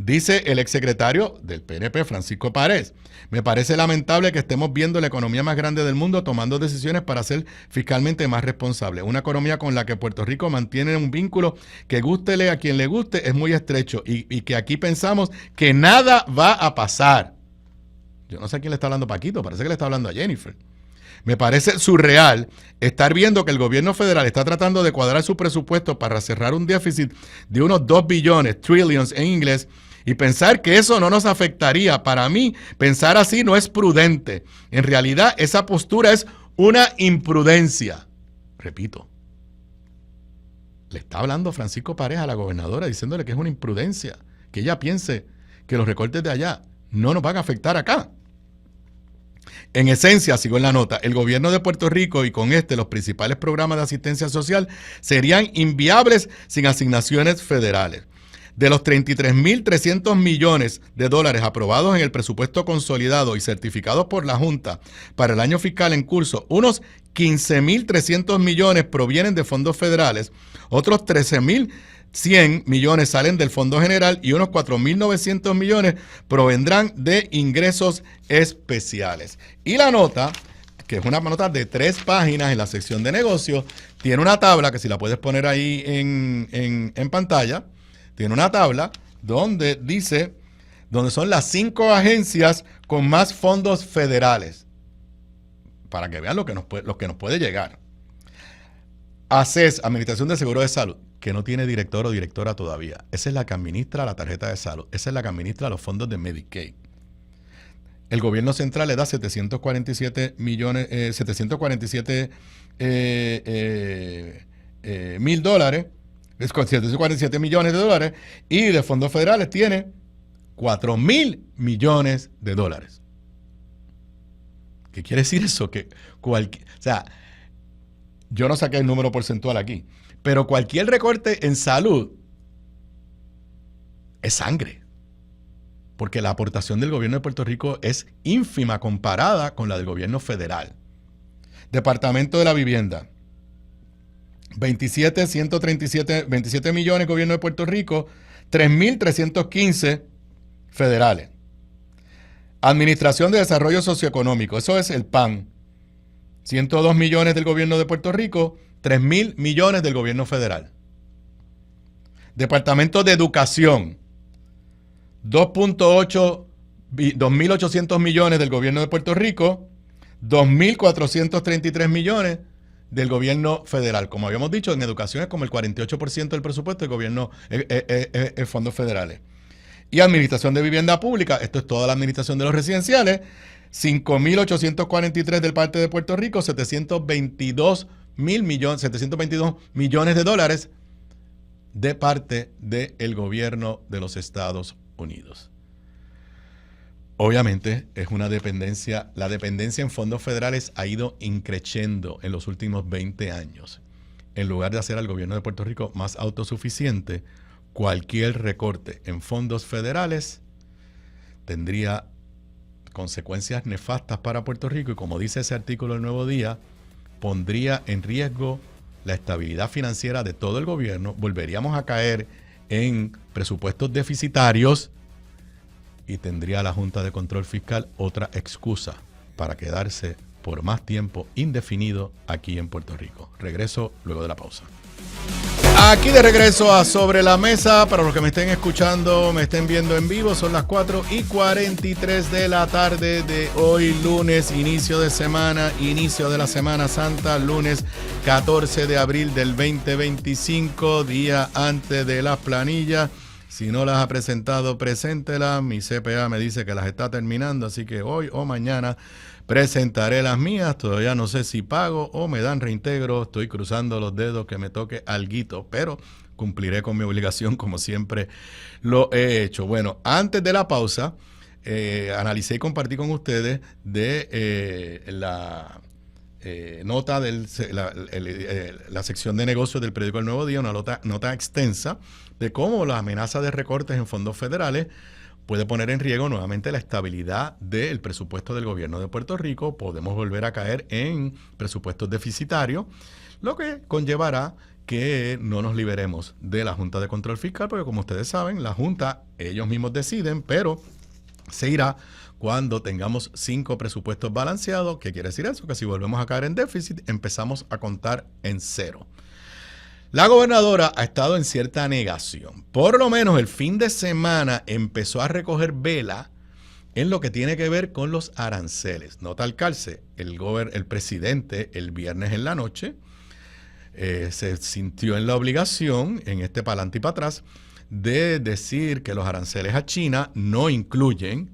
Dice el exsecretario del PNP, Francisco Párez: me parece lamentable que estemos viendo la economía más grande del mundo tomando decisiones para ser fiscalmente más responsable. Una economía con la que Puerto Rico mantiene un vínculo que gústele a quien le guste es muy estrecho y que aquí pensamos que nada va a pasar. Yo no sé a quién le está hablando Paquito, parece que le está hablando a Jennifer. Me parece surreal estar viendo que el gobierno federal está tratando de cuadrar su presupuesto para cerrar un déficit de unos 2 billones, trillions en inglés, y pensar que eso no nos afectaría. Para mí, pensar así no es prudente. En realidad, esa postura es una imprudencia. Repito, le está hablando Francisco Párez a la gobernadora diciéndole que es una imprudencia, que ella piense que los recortes de allá no nos van a afectar acá. En esencia, sigo en la nota, el gobierno de Puerto Rico y con los principales programas de asistencia social serían inviables sin asignaciones federales. De los 33.300 millones de dólares aprobados en el presupuesto consolidado y certificados por la Junta para el año fiscal en curso, unos 15.300 millones provienen de fondos federales, otros 13.100 millones salen del Fondo General y unos 4.900 millones provendrán de ingresos especiales. Y la nota, que es una nota de 3 páginas en la sección de negocios, tiene una tabla que si la puedes poner ahí en pantalla, tiene una tabla donde dice, donde son las 5 agencias con más fondos federales, para que vean lo que nos puede llegar. ACES, Administración de Seguro de Salud, que no tiene director o directora todavía. Esa es la que administra la tarjeta de salud. Esa es la que administra los fondos de Medicaid. El gobierno central le da 747 mil dólares, es con 747 millones de dólares, y de fondos federales tiene 4.000 millones de dólares. ¿Qué quiere decir eso? Que o sea, yo no saqué el número porcentual aquí, pero cualquier recorte en salud es sangre, porque la aportación del gobierno de Puerto Rico es ínfima comparada con la del gobierno federal. Departamento de la Vivienda, 27 millones gobierno de Puerto Rico, 3.315 federales. Administración de Desarrollo Socioeconómico, eso es el PAN, 102 millones del gobierno de Puerto Rico, 3.000 millones del gobierno federal. Departamento de Educación, 2.800 millones del gobierno de Puerto Rico, 2.433 millones del gobierno federal. Como habíamos dicho, en educación es como el 48% del presupuesto del gobierno, fondos federales. Y Administración de Vivienda Pública, esto es toda la administración de los residenciales, 5.843 del parte de Puerto Rico, 722 millones de dólares de parte del gobierno de los Estados Unidos. Obviamente es una dependencia, la dependencia en fondos federales ha ido increciendo en los últimos 20 años. En lugar de hacer al gobierno de Puerto Rico más autosuficiente, cualquier recorte en fondos federales tendría consecuencias nefastas para Puerto Rico y, como dice ese artículo del Nuevo Día, pondría en riesgo la estabilidad financiera de todo el gobierno. Volveríamos a caer en presupuestos deficitarios y tendría la Junta de Control Fiscal otra excusa para quedarse por más tiempo indefinido aquí en Puerto Rico. Regreso luego de la pausa. Aquí de regreso a Sobre la Mesa. Para los que me estén escuchando, me estén viendo en vivo, son las 4:43 de la tarde de hoy, lunes, inicio de semana, inicio de la Semana Santa, lunes 14 de abril del 2025, día antes de las planillas. Si no las ha presentado, preséntelas. Mi CPA me dice que las está terminando, así que hoy o mañana presentaré las mías. Todavía no sé si pago o me dan reintegro. Estoy cruzando los dedos que me toque alguito, pero cumpliré con mi obligación como siempre lo he hecho. Bueno, antes de la pausa, analicé y compartí con ustedes de la nota de la sección de negocios del periódico El Nuevo Día, una nota extensa de cómo la amenaza de recortes en fondos federales puede poner en riesgo nuevamente la estabilidad del presupuesto del gobierno de Puerto Rico. Podemos volver a caer en presupuestos deficitarios, lo que conllevará que no nos liberemos de la Junta de Control Fiscal, porque como ustedes saben, la Junta, ellos mismos deciden, pero se irá cuando tengamos 5 presupuestos balanceados. ¿Qué quiere decir eso? Que si volvemos a caer en déficit, empezamos a contar en cero. La gobernadora ha estado en cierta negación. Por lo menos el fin de semana empezó a recoger vela en lo que tiene que ver con los aranceles. Nota al calce, el presidente el viernes en la noche se sintió en la obligación, en este pa'lante y para atrás, de decir que los aranceles a China no incluyen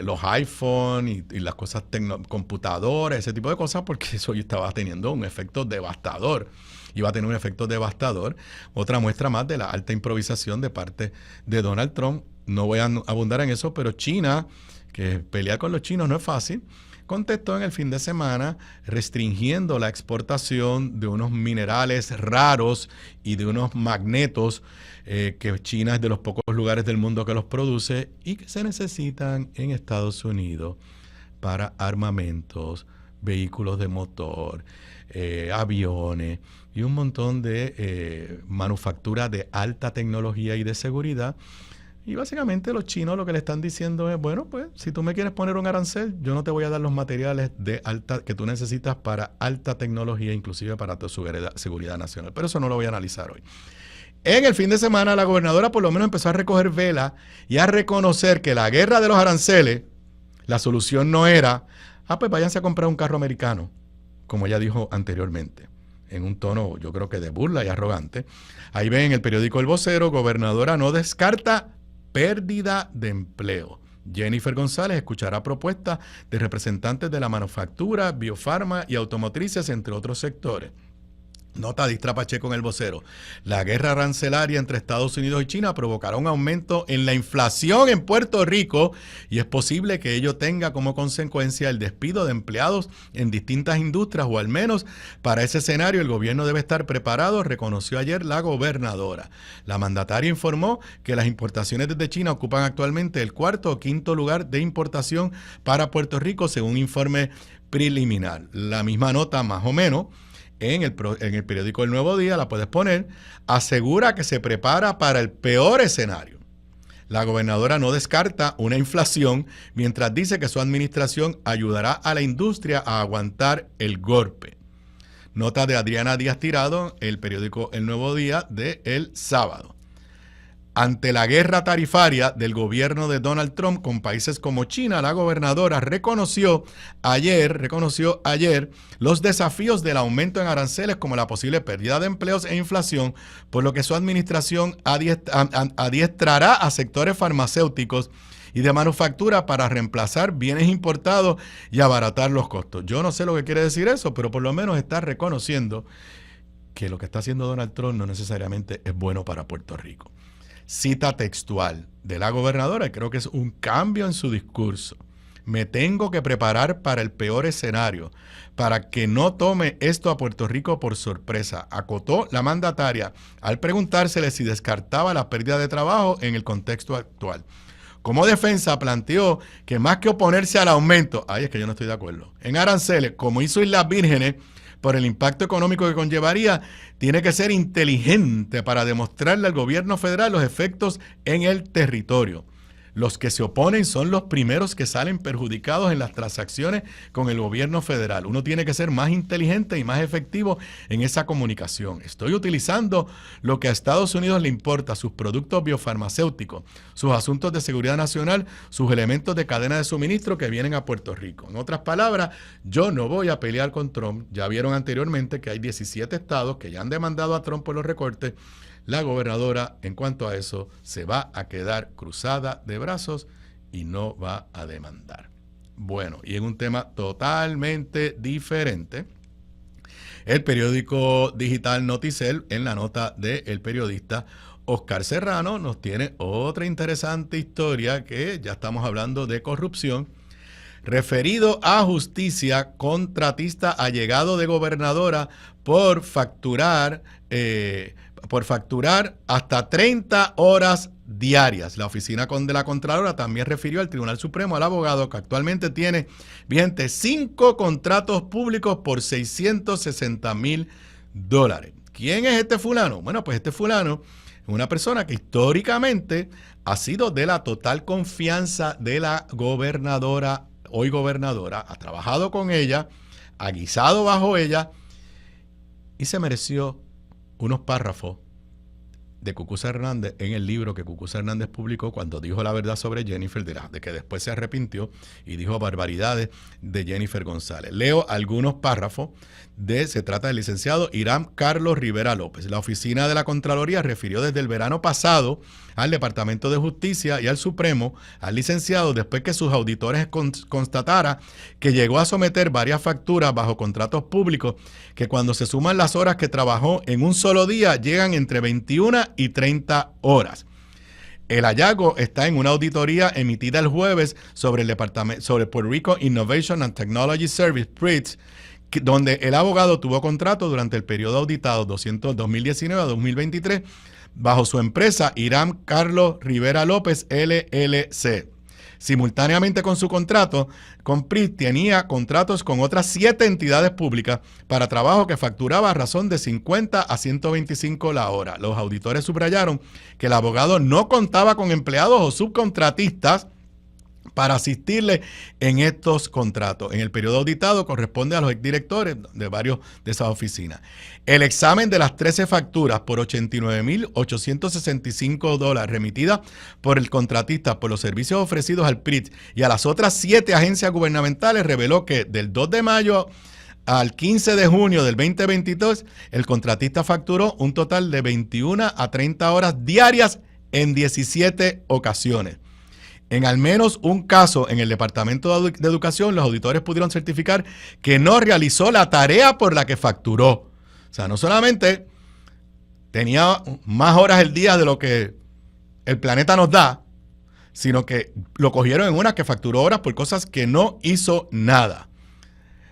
los iPhone y las cosas computadoras, ese tipo de cosas, porque eso estaba teniendo un efecto devastador. Iba a tener un efecto devastador. Otra muestra más de la alta improvisación de parte de Donald Trump. No voy a abundar en eso, pero China, que pelear con los chinos no es fácil, contestó en el fin de semana restringiendo la exportación de unos minerales raros y de unos magnetos que China es de los pocos lugares del mundo que los produce y que se necesitan en Estados Unidos para armamentos, vehículos de motor, aviones y un montón de manufactura de alta tecnología y de seguridad. Y básicamente los chinos lo que le están diciendo es, bueno, pues si tú me quieres poner un arancel, yo no te voy a dar los materiales de alta que tú necesitas para alta tecnología, inclusive para tu seguridad nacional. Pero eso no lo voy a analizar hoy. En el fin de semana la gobernadora por lo menos empezó a recoger vela y a reconocer que la guerra de los aranceles, la solución no era, pues váyanse a comprar un carro americano, como ella dijo anteriormente, en un tono yo creo que de burla y arrogante. Ahí ven en el periódico El Vocero, gobernadora no descarta pérdida de empleo. Jennifer González escuchará propuestas de representantes de la manufactura, biofarma y automotrices, entre otros sectores. Nota Distra Pacheco en El Vocero. La guerra arancelaria entre Estados Unidos y China provocará un aumento en la inflación en Puerto Rico y es posible que ello tenga como consecuencia el despido de empleados en distintas industrias, o al menos para ese escenario el gobierno debe estar preparado, reconoció ayer la gobernadora. La mandataria informó que las importaciones desde China ocupan actualmente el 4º o 5º lugar de importación para Puerto Rico, según un informe preliminar. La misma nota, más o menos, en el periódico El Nuevo Día, la puedes poner, asegura que se prepara para el peor escenario. La gobernadora no descarta una inflación, mientras dice que su administración ayudará a la industria a aguantar el golpe. Nota de Adriana Díaz Tirado, el periódico El Nuevo Día de el sábado. Ante la guerra tarifaria del gobierno de Donald Trump con países como China, la gobernadora reconoció ayer los desafíos del aumento en aranceles, como la posible pérdida de empleos e inflación, por lo que su administración adiestrará a sectores farmacéuticos y de manufactura para reemplazar bienes importados y abaratar los costos. Yo no sé lo que quiere decir eso, pero por lo menos está reconociendo que lo que está haciendo Donald Trump no necesariamente es bueno para Puerto Rico. Cita textual de la gobernadora, y creo que es un cambio en su discurso. Me tengo que preparar para el peor escenario, para que no tome esto a Puerto Rico por sorpresa, acotó la mandataria al preguntársele si descartaba la pérdida de trabajo en el contexto actual. Como defensa planteó que más que oponerse al aumento, es que yo no estoy de acuerdo, en aranceles, como hizo Islas Vírgenes, por el impacto económico que conllevaría, tiene que ser inteligente para demostrarle al gobierno federal los efectos en el territorio. Los que se oponen son los primeros que salen perjudicados en las transacciones con el gobierno federal. Uno tiene que ser más inteligente y más efectivo en esa comunicación. Estoy utilizando lo que a Estados Unidos le importa, sus productos biofarmacéuticos, sus asuntos de seguridad nacional, sus elementos de cadena de suministro que vienen a Puerto Rico. En otras palabras, yo no voy a pelear con Trump. Ya vieron anteriormente que hay 17 estados que ya han demandado a Trump por los recortes. La gobernadora, en cuanto a eso, se va a quedar cruzada de brazos y no va a demandar. Bueno, y en un tema totalmente diferente, el periódico digital Noticel, en la nota del periodista Oscar Serrano, nos tiene otra interesante historia que ya estamos hablando de corrupción. Referido a justicia, contratista allegado de gobernadora por facturar hasta 30 horas diarias. La oficina de la Contralora también refirió al Tribunal Supremo al abogado que actualmente tiene vigente 5 contratos públicos por $660,000. ¿Quién es este fulano? Bueno, pues este fulano es una persona que históricamente ha sido de la total confianza de la gobernadora, hoy gobernadora, ha trabajado con ella, ha guisado bajo ella y se mereció unos párrafos de Cucuza Hernández en el libro que Cucuza Hernández publicó cuando dijo la verdad sobre Jennifer, de que después se arrepintió y dijo barbaridades de Jennifer González. Leo algunos párrafos se trata del licenciado Irán Carlos Rivera López. La oficina de la Contraloría refirió desde el verano pasado al Departamento de Justicia y al Supremo, al licenciado, después que sus auditores constatara que llegó a someter varias facturas bajo contratos públicos que cuando se suman las horas que trabajó en un solo día llegan entre 21 y 30 horas. El hallazgo está en una auditoría emitida el jueves sobre Puerto Rico Innovation and Technology Service, PRITS, donde el abogado tuvo contrato durante el periodo auditado 2019 a 2023 bajo su empresa Irán Carlos Rivera López LLC. Simultáneamente con su contrato, con PRITS tenía contratos con otras 7 entidades públicas para trabajo que facturaba a razón de 50 a 125 la hora. Los auditores subrayaron que el abogado no contaba con empleados o subcontratistas para asistirle en estos contratos. En el periodo auditado corresponde a los exdirectores de varios de esas oficinas. El examen de las 13 facturas por $89,865 remitidas por el contratista por los servicios ofrecidos al PRITS y a las otras 7 agencias gubernamentales reveló que del 2 de mayo al 15 de junio del 2022, el contratista facturó un total de 21 a 30 horas diarias en 17 ocasiones. En al menos un caso en el Departamento de Educación, los auditores pudieron certificar que no realizó la tarea por la que facturó. O sea, no solamente tenía más horas el día de lo que el planeta nos da, sino que lo cogieron en una que facturó horas por cosas que no hizo nada.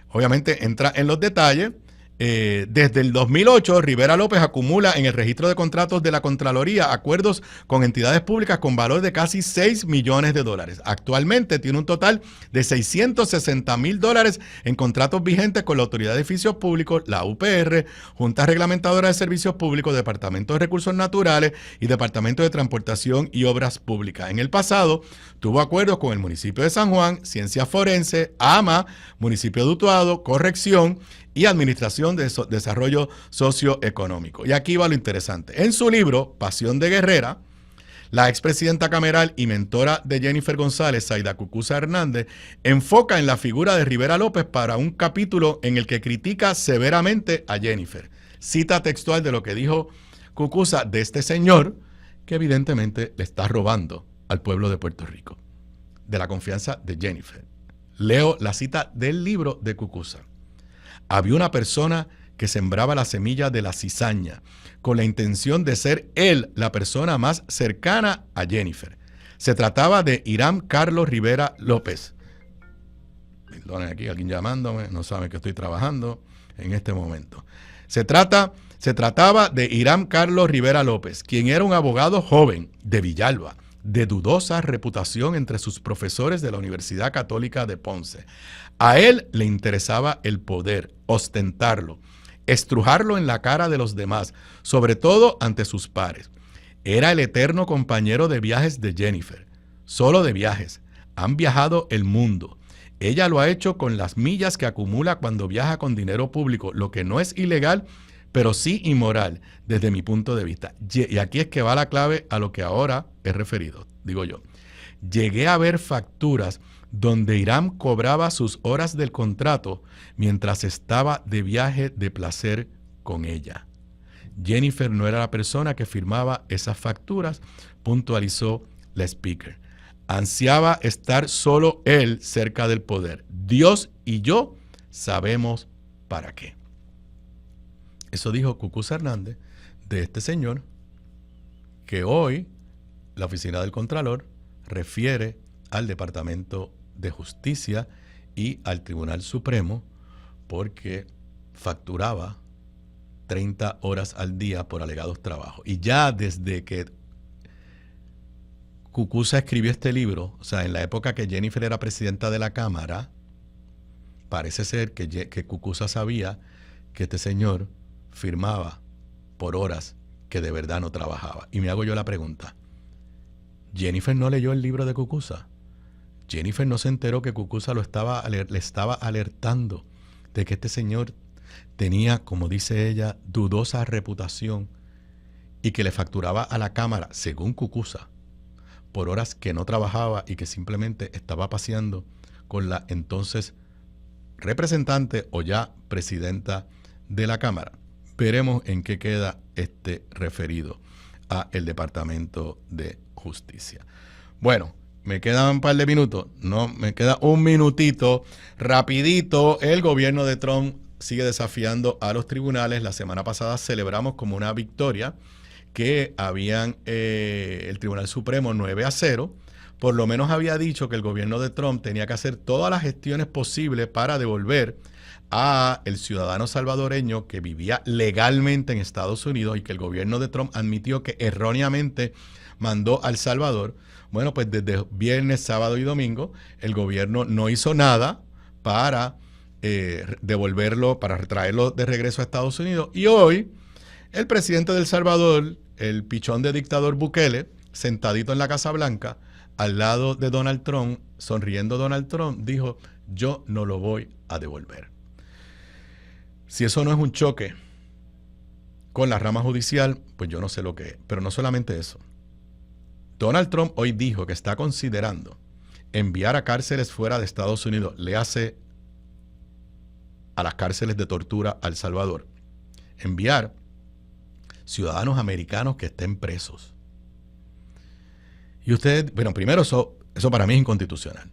Obviamente entra en los detalles. Desde el 2008, Rivera López acumula en el registro de contratos de la Contraloría acuerdos con entidades públicas con valor de casi $6 millones. Actualmente tiene un total de $660,000 en contratos vigentes con la Autoridad de Edificios Públicos, la UPR, Junta Reglamentadora de Servicios Públicos, Departamento de Recursos Naturales y Departamento de Transportación y Obras Públicas. En el pasado, tuvo acuerdos con el municipio de San Juan, Ciencias Forenses, AMA, municipio de Utuado, Corrección y Administración de Desarrollo Socioeconómico. Y aquí va lo interesante. En su libro, Pasión de Guerrera, la expresidenta cameral y mentora de Jennifer González, Zaida Cucuza Hernández, enfoca en la figura de Rivera López para un capítulo en el que critica severamente a Jennifer. Cita textual de lo que dijo Cucuza de este señor que evidentemente le está robando al pueblo de Puerto Rico, de la confianza de Jennifer. Leo la cita del libro de Cucuza. Había una persona que sembraba la semilla de la cizaña, con la intención de ser él la persona más cercana a Jennifer. Se trataba de Hiram Carlos Rivera López. Perdonen aquí, alguien llamándome, no sabe que estoy trabajando en este momento. Se trataba de Hiram Carlos Rivera López, quien era un abogado joven de Villalba, de dudosa reputación entre sus profesores de la Universidad Católica de Ponce. A él le interesaba el poder, ostentarlo, estrujarlo en la cara de los demás, sobre todo ante sus pares. Era el eterno compañero de viajes de Jennifer, solo de viajes. Han viajado el mundo. Ella lo ha hecho con las millas que acumula cuando viaja con dinero público, lo que no es ilegal, pero sí inmoral desde mi punto de vista. Y aquí es que va la clave a lo que ahora he referido, digo yo. Llegué a ver facturas donde Hiram cobraba sus horas del contrato mientras estaba de viaje de placer con ella. Jennifer no era la persona que firmaba esas facturas, puntualizó la speaker. Ansiaba estar solo él cerca del poder. Dios y yo sabemos para qué. Eso dijo Cucuza Hernández de este señor, que hoy la Oficina del Contralor refiere al Departamento de Justicia y al Tribunal Supremo porque facturaba 30 horas al día por alegados trabajos. Y ya desde que Cucuza escribió este libro, o sea, en la época que Jennifer era presidenta de la Cámara, parece ser que Cucuza sabía que este señor firmaba por horas que de verdad no trabajaba. Y me hago yo la pregunta, ¿Jennifer no leyó el libro de Cucuza? ¿Jennifer no se enteró que Cucuza le estaba alertando de que este señor tenía, como dice ella, dudosa reputación y que le facturaba a la Cámara, según Cucuza, por horas que no trabajaba y que simplemente estaba paseando con la entonces representante o ya presidenta de la Cámara? Veremos en qué queda este referido a el Departamento de Justicia. Bueno, me quedan un par de minutos. No, me queda un minutito. Rapidito, el gobierno de Trump sigue desafiando a los tribunales. La semana pasada celebramos como una victoria que habían el Tribunal Supremo 9-0. Por lo menos había dicho que el gobierno de Trump tenía que hacer todas las gestiones posibles para devolver a el ciudadano salvadoreño que vivía legalmente en Estados Unidos y que el gobierno de Trump admitió que erróneamente mandó al Salvador. Bueno, pues desde viernes, sábado y domingo el gobierno no hizo nada para devolverlo, para traerlo de regreso a Estados Unidos. Y hoy el presidente de El Salvador, el pichón de dictador Bukele, sentadito en la Casa Blanca, al lado de Donald Trump, sonriendo Donald Trump, dijo, yo no lo voy a devolver. Si eso no es un choque con la rama judicial, pues yo no sé lo que es. Pero no solamente eso. Donald Trump hoy dijo que está considerando enviar a cárceles fuera de Estados Unidos, le hace a las cárceles de tortura a El Salvador, enviar ciudadanos americanos que estén presos. Y ustedes, bueno, primero eso para mí es inconstitucional.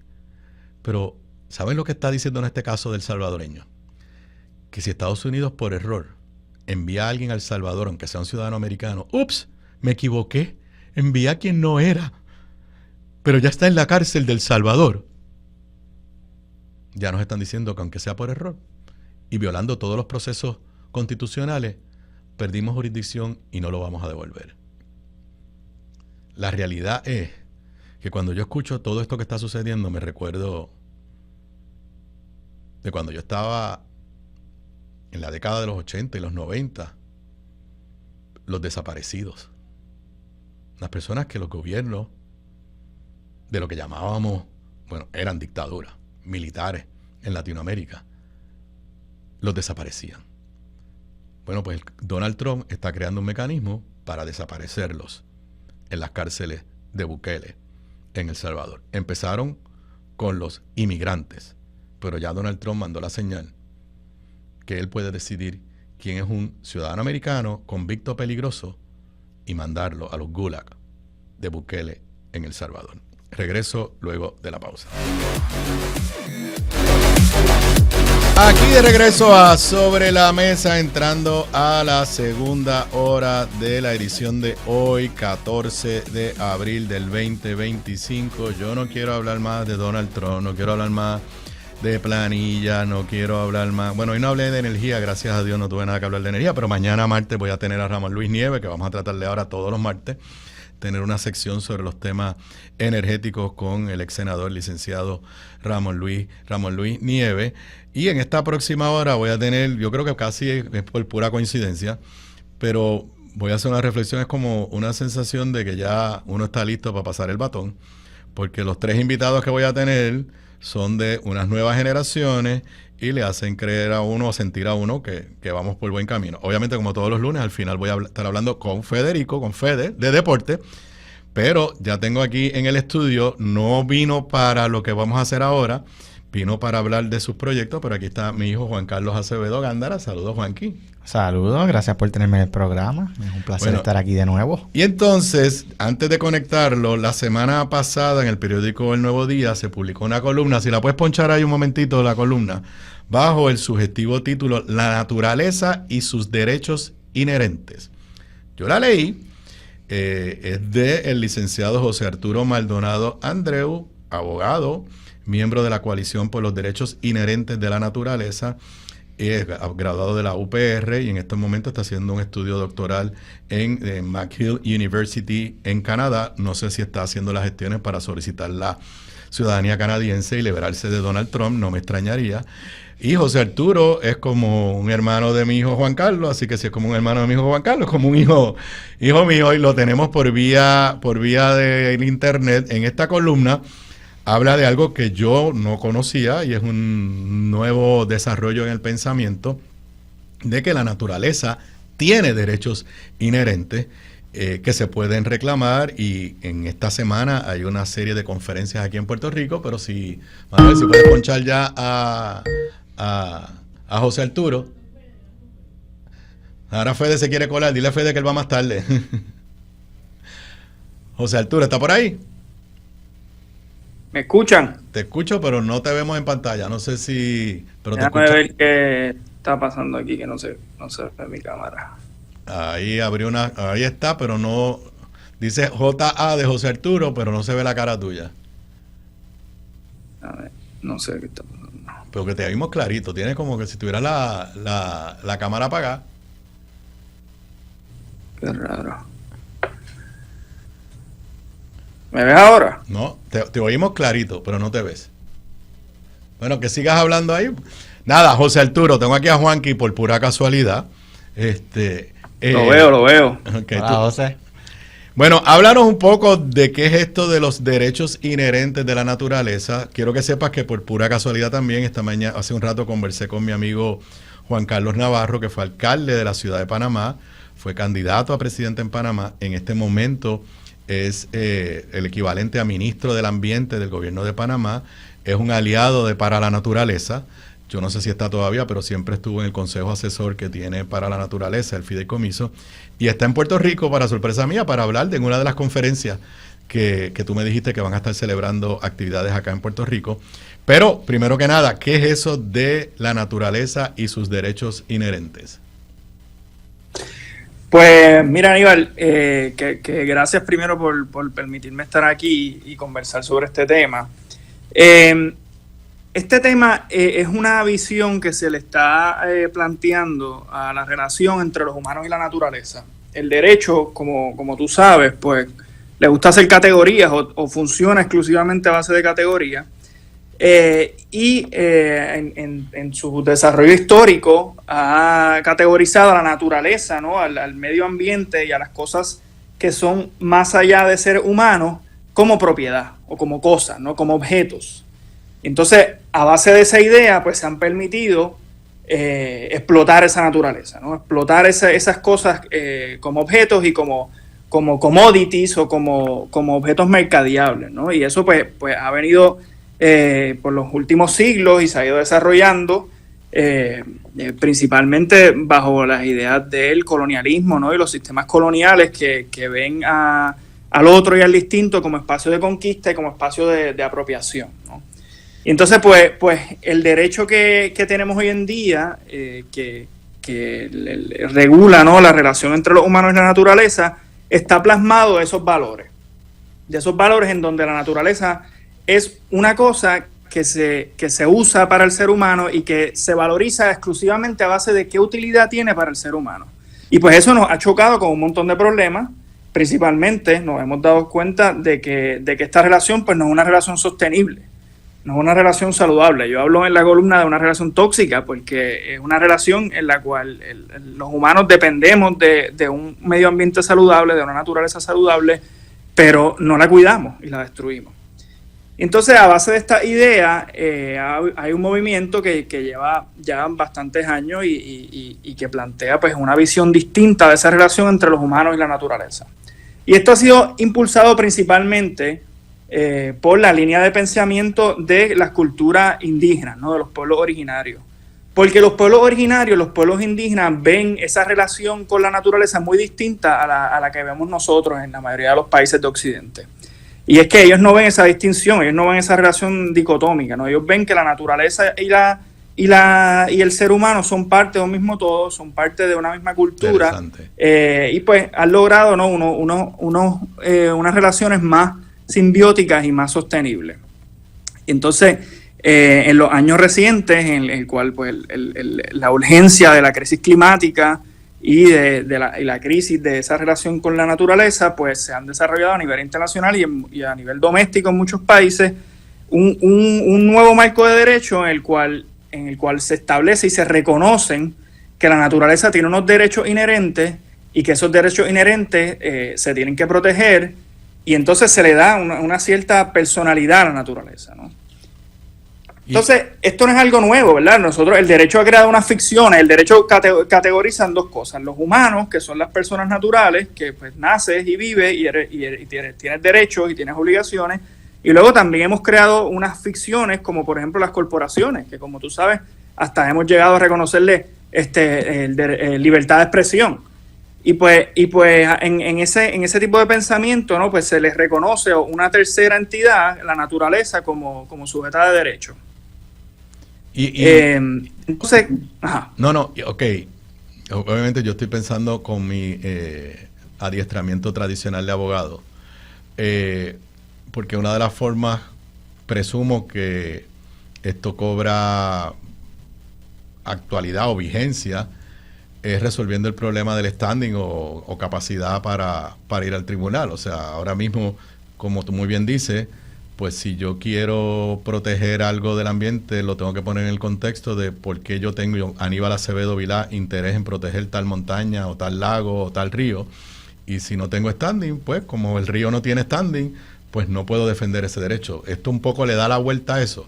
Pero, ¿saben lo que está diciendo en este caso del salvadoreño? Que si Estados Unidos por error envía a alguien a El Salvador, aunque sea un ciudadano americano, ¡ups! Me equivoqué, envié a quien no era, pero ya está en la cárcel de El Salvador. Ya nos están diciendo que aunque sea por error y violando todos los procesos constitucionales, perdimos jurisdicción y no lo vamos a devolver. La realidad es que cuando yo escucho todo esto que está sucediendo, me recuerdo de cuando yo estaba en la década de los 80 y los 90, los desaparecidos. Las personas que los gobiernos de lo que llamábamos, bueno, eran dictaduras militares en Latinoamérica, los desaparecían. Bueno, pues Donald Trump está creando un mecanismo para desaparecerlos en las cárceles de Bukele en El Salvador. Empezaron con los inmigrantes, pero ya Donald Trump mandó la señal que él puede decidir quién es un ciudadano americano convicto peligroso y mandarlo a los gulag de Bukele en El Salvador. Regreso luego de la pausa. Aquí de regreso a Sobre la Mesa, entrando a la segunda hora de la edición de hoy, 14 de abril del 2025. Yo no quiero hablar más de Donald Trump, no quiero hablar más de planilla, no quiero hablar más. Bueno, hoy no hablé de energía, gracias a Dios no tuve nada que hablar de energía, pero mañana martes voy a tener a Ramón Luis Nieves, que vamos a tratarle ahora todos los martes, tener una sección sobre los temas energéticos con el ex senador licenciado Ramón Luis Nieves. Y en esta próxima hora voy a tener, yo creo que casi es por pura coincidencia, pero voy a hacer una reflexión, es como una sensación de que ya uno está listo para pasar el batón, porque los 3 invitados que voy a tener son de unas nuevas generaciones y le hacen creer a uno, sentir a uno que vamos por buen camino. Obviamente, como todos los lunes, al final voy a estar hablando con Federico, con Fede, de deporte, pero ya tengo aquí en el estudio, no vino para lo que vamos a hacer ahora, vino para hablar de sus proyectos, pero aquí está mi hijo Juan Carlos Acevedo Gándara. Saludos, Juanqui. Saludos, gracias por tenerme en el programa. Es un placer estar aquí de nuevo. Y entonces, antes de conectarlo, la semana pasada en el periódico El Nuevo Día se publicó una columna, si la puedes ponchar ahí un momentito la columna, bajo el sugestivo título La naturaleza y sus derechos inherentes. Yo la leí, es del licenciado José Arturo Maldonado Andreu, abogado, miembro de la Coalición por los Derechos Inherentes de la Naturaleza, es graduado de la UPR y en estos momentos está haciendo un estudio doctoral en McGill University en Canadá. No sé si está haciendo las gestiones para solicitar la ciudadanía canadiense y liberarse de Donald Trump, no me extrañaría. Y José Arturo es como un hermano de mi hijo Juan Carlos, así que si es como un hermano de mi hijo Juan Carlos, como un hijo mío, y lo tenemos por vía del internet. En esta columna habla de algo que yo no conocía y es un nuevo desarrollo en el pensamiento de que la naturaleza tiene derechos inherentes que se pueden reclamar, y en esta semana hay una serie de conferencias aquí en Puerto Rico, pero si, Manuel, si puedes ponchar ya a José Arturo. Ahora Fede se quiere colar, dile a Fede que él va más tarde. José Arturo, ¿está por ahí? ¿Me escuchan? Te escucho, pero no te vemos en pantalla. No sé si... Pero déjame ver qué está pasando aquí, que no se ve mi cámara. Ahí ahí está, pero no... Dice JA de José Arturo, pero no se ve la cara tuya. A ver, no sé qué está pasando. Pero que te vimos clarito. Tienes como que si tuviera la cámara apagada. Qué raro. ¿Me ves ahora? No, te oímos clarito, pero no te ves. Bueno, que sigas hablando ahí. Nada, José Arturo, tengo aquí a Juanqui por pura casualidad. Lo veo. Okay, hola, José. Bueno, háblanos un poco de qué es esto de los derechos inherentes de la naturaleza. Quiero que sepas que por pura casualidad también esta mañana, hace un rato conversé con mi amigo Juan Carlos Navarro, que fue alcalde de la ciudad de Panamá, fue candidato a presidente en Panamá, en este momento es el equivalente a ministro del Ambiente del gobierno de Panamá, es un aliado de Para la Naturaleza. Yo no sé si está todavía, pero siempre estuvo en el consejo asesor que tiene Para la Naturaleza, el fideicomiso, y está en Puerto Rico, para sorpresa mía, para hablar de una de las conferencias que tú me dijiste que van a estar celebrando actividades acá en Puerto Rico. Pero, primero que nada, ¿qué es eso de la naturaleza y sus derechos inherentes? Pues mira, Aníbal, que gracias primero por permitirme estar aquí y conversar sobre este tema. Este tema es una visión que se le está planteando a la relación entre los humanos y la naturaleza. El derecho, como tú sabes, pues le gusta hacer categorías o funciona exclusivamente a base de categorías. En su desarrollo histórico ha categorizado a la naturaleza, ¿no? al medio ambiente y a las cosas que son más allá de ser humanos como propiedad o como cosas, ¿no? Como objetos. Entonces, a base de esa idea, pues se han permitido explotar esa naturaleza, ¿no? Explotar esas cosas como objetos y como commodities o como objetos mercadeables, ¿no? Y eso pues ha venido por los últimos siglos y se ha ido desarrollando principalmente bajo las ideas del colonialismo, ¿no? Y los sistemas coloniales que ven al otro y al distinto como espacio de conquista y como espacio de apropiación, ¿no? Y entonces, pues el derecho que tenemos hoy en día, que regula, ¿no?, la relación entre los humanos y la naturaleza, está plasmado de esos valores en donde la naturaleza es una cosa que se usa para el ser humano y que se valoriza exclusivamente a base de qué utilidad tiene para el ser humano. Y pues eso nos ha chocado con un montón de problemas. Principalmente nos hemos dado cuenta de que esta relación pues no es una relación sostenible, no es una relación saludable. Yo hablo en la columna de una relación tóxica porque es una relación en la cual los humanos dependemos de un medio ambiente saludable, de una naturaleza saludable, pero no la cuidamos y la destruimos. Entonces, a base de esta idea, hay un movimiento que lleva ya bastantes años y que plantea pues una visión distinta de esa relación entre los humanos y la naturaleza. Y esto ha sido impulsado principalmente por la línea de pensamiento de las culturas indígenas, ¿no?, de los pueblos originarios. Porque los pueblos originarios, los pueblos indígenas, ven esa relación con la naturaleza muy distinta a la que vemos nosotros en la mayoría de los países de Occidente. Y es que ellos no ven esa distinción, ellos no ven esa relación dicotómica, ¿no? Ellos ven que la naturaleza y el ser humano son parte de un mismo todo, son parte de una misma cultura. Y pues han logrado, ¿no?, unas relaciones más simbióticas y más sostenibles. Entonces, en los años recientes, en el cual pues la urgencia de la crisis climática y la crisis de esa relación con la naturaleza, pues se han desarrollado a nivel internacional y a nivel doméstico en muchos países un nuevo marco de derecho en el cual se establece y se reconocen que la naturaleza tiene unos derechos inherentes y que esos derechos inherentes se tienen que proteger, y entonces se le da una cierta personalidad a la naturaleza, ¿no? Entonces, esto no es algo nuevo, ¿verdad? Nosotros, el derecho ha creado unas ficciones, el derecho categoriza en dos cosas: los humanos, que son las personas naturales, que pues naces y vives y tienes derechos y tienes obligaciones, y luego también hemos creado unas ficciones, como por ejemplo las corporaciones, que como tú sabes, hasta hemos llegado a reconocerle libertad de expresión. Y pues en ese tipo de pensamiento, ¿no?, pues se les reconoce una tercera entidad, la naturaleza, como sujeta de derecho. Entonces, ajá. Ok. Obviamente yo estoy pensando con mi adiestramiento tradicional de abogado, porque una de las formas, presumo que esto cobra actualidad o vigencia, es resolviendo el problema del standing o capacidad para ir al tribunal. O sea, ahora mismo, como tú muy bien dices, pues si yo quiero proteger algo del ambiente, lo tengo que poner en el contexto de por qué yo tengo, Aníbal Acevedo Vilá, interés en proteger tal montaña o tal lago o tal río. Y si no tengo standing, pues como el río no tiene standing, pues no puedo defender ese derecho. Esto un poco le da la vuelta a eso.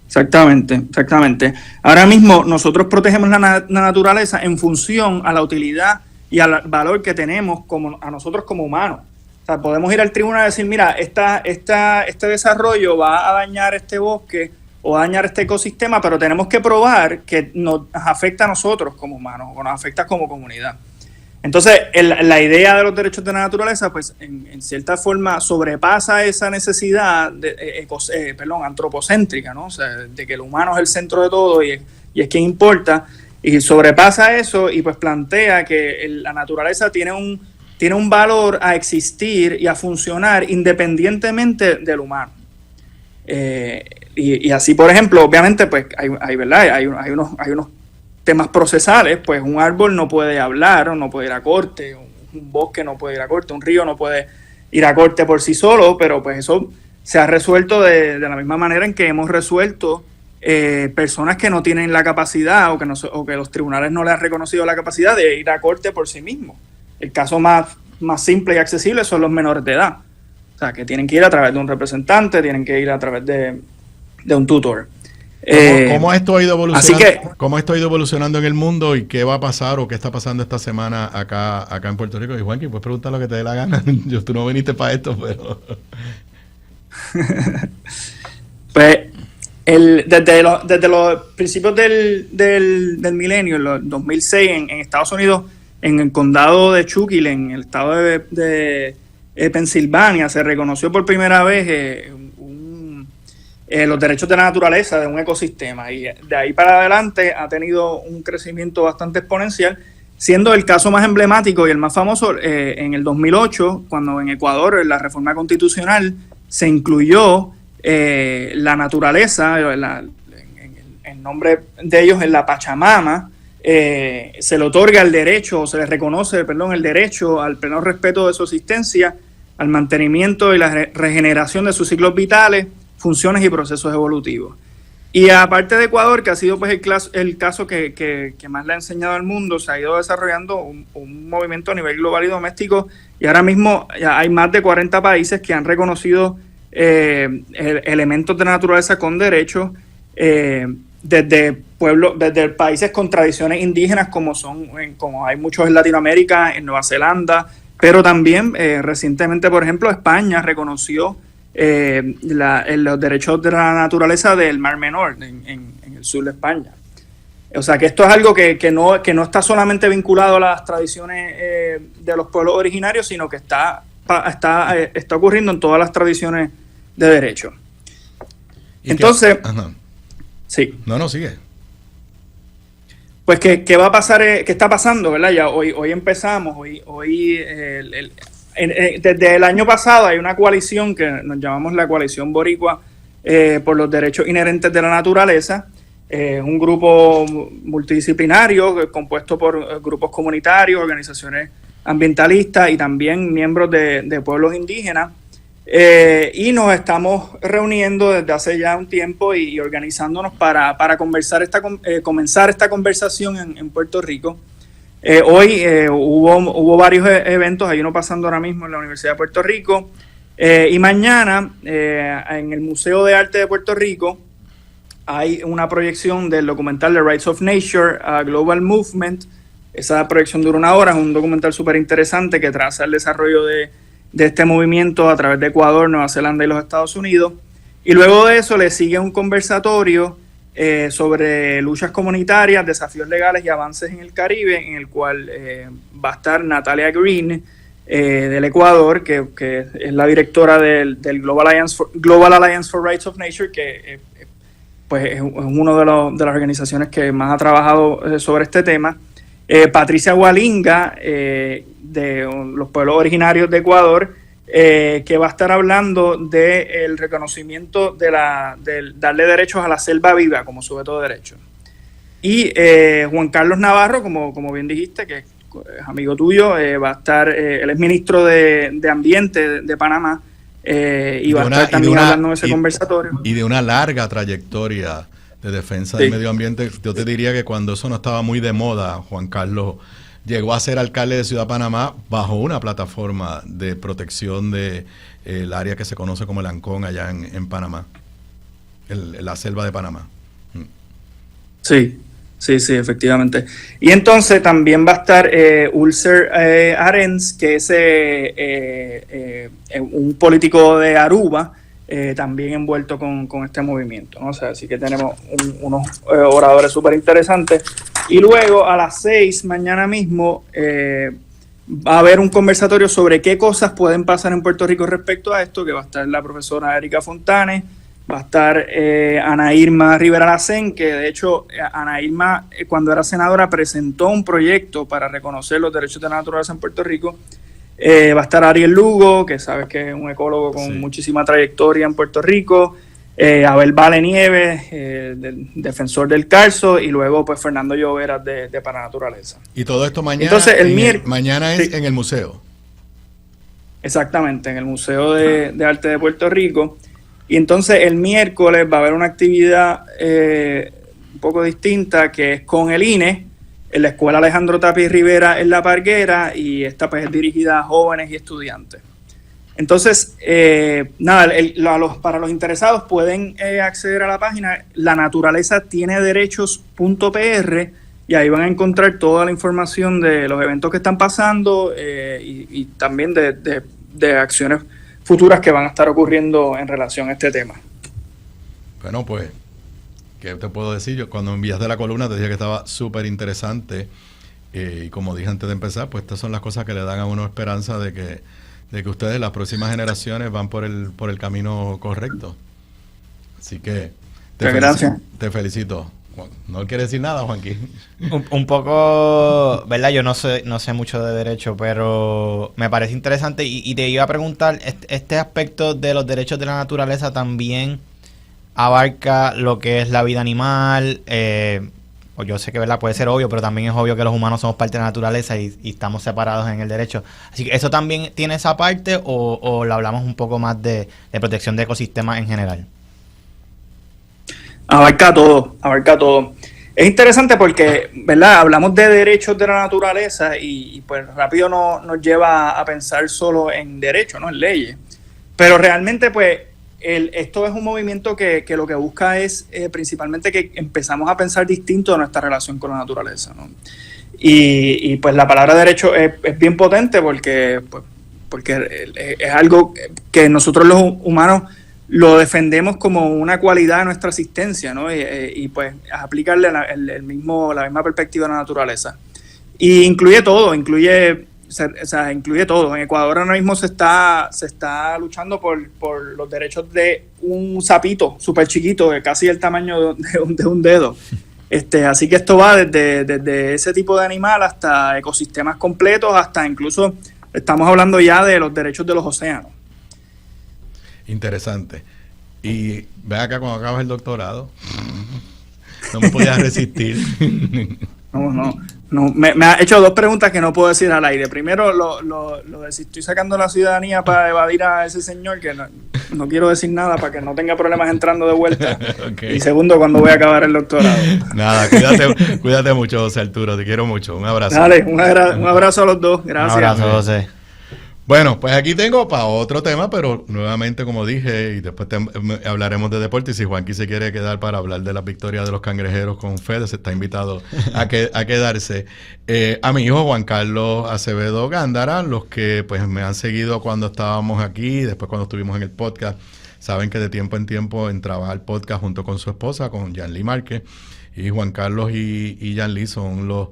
Exactamente. Ahora mismo nosotros protegemos la naturaleza en función a la utilidad y al valor que tenemos a nosotros como humanos. O sea, podemos ir al tribunal y decir, mira, este desarrollo va a dañar este bosque o a dañar este ecosistema, pero tenemos que probar que nos afecta a nosotros como humanos o nos afecta como comunidad. Entonces, la idea de los derechos de la naturaleza, pues, en cierta forma sobrepasa esa necesidad antropocéntrica, ¿no? O sea, de que el humano es el centro de todo y es quien importa, y sobrepasa eso y pues plantea que la naturaleza tiene un valor a existir y a funcionar independientemente del humano. Y así, por ejemplo, obviamente, pues, hay unos temas procesales. Pues un árbol no puede hablar o no puede ir a corte, un bosque no puede ir a corte, un río no puede ir a corte por sí solo, pero pues eso se ha resuelto de la misma manera en que hemos resuelto personas que no tienen la capacidad o que los tribunales no les han reconocido la capacidad de ir a corte por sí mismos. El caso más simple y accesible son los menores de edad, o sea, que tienen que ir a través de un representante, tienen que ir a través de un tutor. ¿Cómo esto ha ido evolucionando en el mundo y qué va a pasar o qué está pasando esta semana acá en Puerto Rico? Y Juanqui, puedes preguntar lo que te dé la gana. Tú no viniste para esto, pero... Pues desde los principios del milenio, en los 2006, en Estados Unidos, en el condado de Schuylkill, en el estado de Pensilvania, se reconoció por primera vez los derechos de la naturaleza, de un ecosistema. Y de ahí para adelante ha tenido un crecimiento bastante exponencial, siendo el caso más emblemático y el más famoso en el 2008, cuando en Ecuador, en la reforma constitucional, se incluyó la naturaleza, en nombre de ellos, en la Pachamama, se le otorga el derecho, o se le reconoce, el derecho al pleno respeto de su existencia, al mantenimiento y la regeneración de sus ciclos vitales, funciones y procesos evolutivos. Y aparte de Ecuador, que ha sido pues el caso que más le ha enseñado al mundo, se ha ido desarrollando un movimiento a nivel global y doméstico, y ahora mismo ya hay más de 40 países que han reconocido elementos de la naturaleza con derechos, desde países con tradiciones indígenas como hay muchos en Latinoamérica, en Nueva Zelanda, pero también recientemente, por ejemplo, España reconoció los derechos de la naturaleza del Mar Menor en el sur de España. O sea que esto es algo que no está solamente vinculado a las tradiciones de los pueblos originarios, sino que está ocurriendo en todas las tradiciones de derecho. Entonces, sí. No, sigue. Pues, ¿qué va a pasar? ¿Qué está pasando, verdad? Ya hoy empezamos, desde el año pasado hay una coalición que nos llamamos la Coalición Boricua por los Derechos Inherentes de la Naturaleza, un grupo multidisciplinario compuesto por grupos comunitarios, organizaciones ambientalistas y también miembros de pueblos indígenas, y nos estamos reuniendo desde hace ya un tiempo y organizándonos para comenzar esta conversación en Puerto Rico. Hoy hubo varios eventos, hay uno pasando ahora mismo en la Universidad de Puerto Rico, y mañana en el Museo de Arte de Puerto Rico hay una proyección del documental The Rights of Nature, a Global Movement. Esa proyección dura 1 hora, es un documental súper interesante que traza el desarrollo de este movimiento a través de Ecuador, Nueva Zelanda y los Estados Unidos. Y luego de eso le sigue un conversatorio sobre luchas comunitarias, desafíos legales y avances en el Caribe, en el cual va a estar Natalia Green del Ecuador, que es la directora del Global Alliance for Rights of Nature, que pues es una de las organizaciones que más ha trabajado sobre este tema. Patricia Hualinga, de los pueblos originarios de Ecuador, que va a estar hablando del reconocimiento del darle derechos a la selva viva como sujeto de derecho. Y Juan Carlos Navarro, como bien dijiste, que es amigo tuyo, va a estar, él es ministro de Ambiente de Panamá, y va a estar también hablando de ese conversatorio. Y de una larga trayectoria de defensa del medio ambiente. Yo te diría que cuando eso no estaba muy de moda, Juan Carlos llegó a ser alcalde de Ciudad Panamá bajo una plataforma de protección de el área que se conoce como el Ancón allá en Panamá, la selva de Panamá. Sí, efectivamente. Y entonces también va a estar Ulcer Arens, que es un político de Aruba, también envuelto con este movimiento, ¿no? O sea, así que tenemos unos oradores súper interesantes. Y luego a las 6 mañana mismo va a haber un conversatorio sobre qué cosas pueden pasar en Puerto Rico respecto a esto, que va a estar la profesora Erika Fontanes, va a estar Ana Irma Rivera Lacén, que de hecho Ana Irma cuando era senadora presentó un proyecto para reconocer los derechos de la naturaleza en Puerto Rico. Va a estar Ariel Lugo, que sabes que es un ecólogo con muchísima trayectoria en Puerto Rico, Abel Vale Nieves, defensor del Carso, y luego pues Fernando Lloveras de Para Naturaleza. Y todo esto mañana. Entonces mañana es en el museo. Exactamente, en el Museo de Arte de Puerto Rico. Y entonces el miércoles va a haber una actividad un poco distinta, que es con el INE, en la Escuela Alejandro Tapia Rivera en La Parguera, y esta pues es dirigida a jóvenes y estudiantes. Entonces, para los interesados pueden acceder a la página lanaturalezatienederechos.pr, y ahí van a encontrar toda la información de los eventos que están pasando y también de acciones futuras que van a estar ocurriendo en relación a este tema. Bueno, pues, ¿qué te puedo decir? Yo cuando enviaste la columna te dije que estaba súper interesante, y como dije antes de empezar, pues estas son las cosas que le dan a uno esperanza de que ustedes, las próximas generaciones, van por el camino correcto. Así que gracias. Te felicito. ¿No quiere decir nada, Juanqui? Un poco, ¿verdad? Yo no sé mucho de derecho, pero me parece interesante y te iba a preguntar, ¿este aspecto de los derechos de la naturaleza también abarca lo que es la vida animal? Pues yo sé que, ¿verdad?, puede ser obvio, pero también es obvio que los humanos somos parte de la naturaleza y estamos separados en el derecho. Así que, ¿eso también tiene esa parte o lo hablamos un poco más de protección de ecosistemas en general? Abarca todo. Es interesante porque, ¿verdad?, hablamos de derechos de la naturaleza y pues rápido nos lleva a pensar solo en derechos, ¿no?, en leyes. Pero realmente, pues, esto es un movimiento que lo que busca es principalmente que empezamos a pensar distinto de nuestra relación con la naturaleza, ¿no? Y pues la palabra derecho es bien potente porque es algo que nosotros los humanos lo defendemos como una cualidad de nuestra existencia, ¿no? Y pues aplicarle la misma perspectiva a la naturaleza. Y incluye todo. En Ecuador ahora mismo se está luchando por los derechos de un sapito súper chiquito, de casi el tamaño de un dedo. Así que esto va desde ese tipo de animal hasta ecosistemas completos, hasta incluso estamos hablando ya de los derechos de los océanos. Interesante. Y ve acá, cuando acabas el doctorado, no me podías resistir. No, me ha hecho dos preguntas que no puedo decir al aire. Primero, lo de si estoy sacando la ciudadanía para evadir a ese señor, que no quiero decir nada para que no tenga problemas entrando de vuelta. Okay. Y segundo, cuando voy a acabar el doctorado. Nada, cuídate mucho, José Arturo, te quiero mucho. Un abrazo. Dale, un abrazo a los dos. Gracias. Un abrazo, José. Bueno, pues aquí tengo para otro tema, pero nuevamente, como dije, y después hablaremos de deporte. Y si Juanqui se quiere quedar para hablar de la victoria de los cangrejeros con Fede, se está invitado a quedarse. A mi hijo Juan Carlos Acevedo Gándara, los que pues me han seguido cuando estábamos aquí, después cuando estuvimos en el podcast, saben que de tiempo en tiempo entraba al podcast junto con su esposa, con Yanli Márquez. Y Juan Carlos y Yanli son los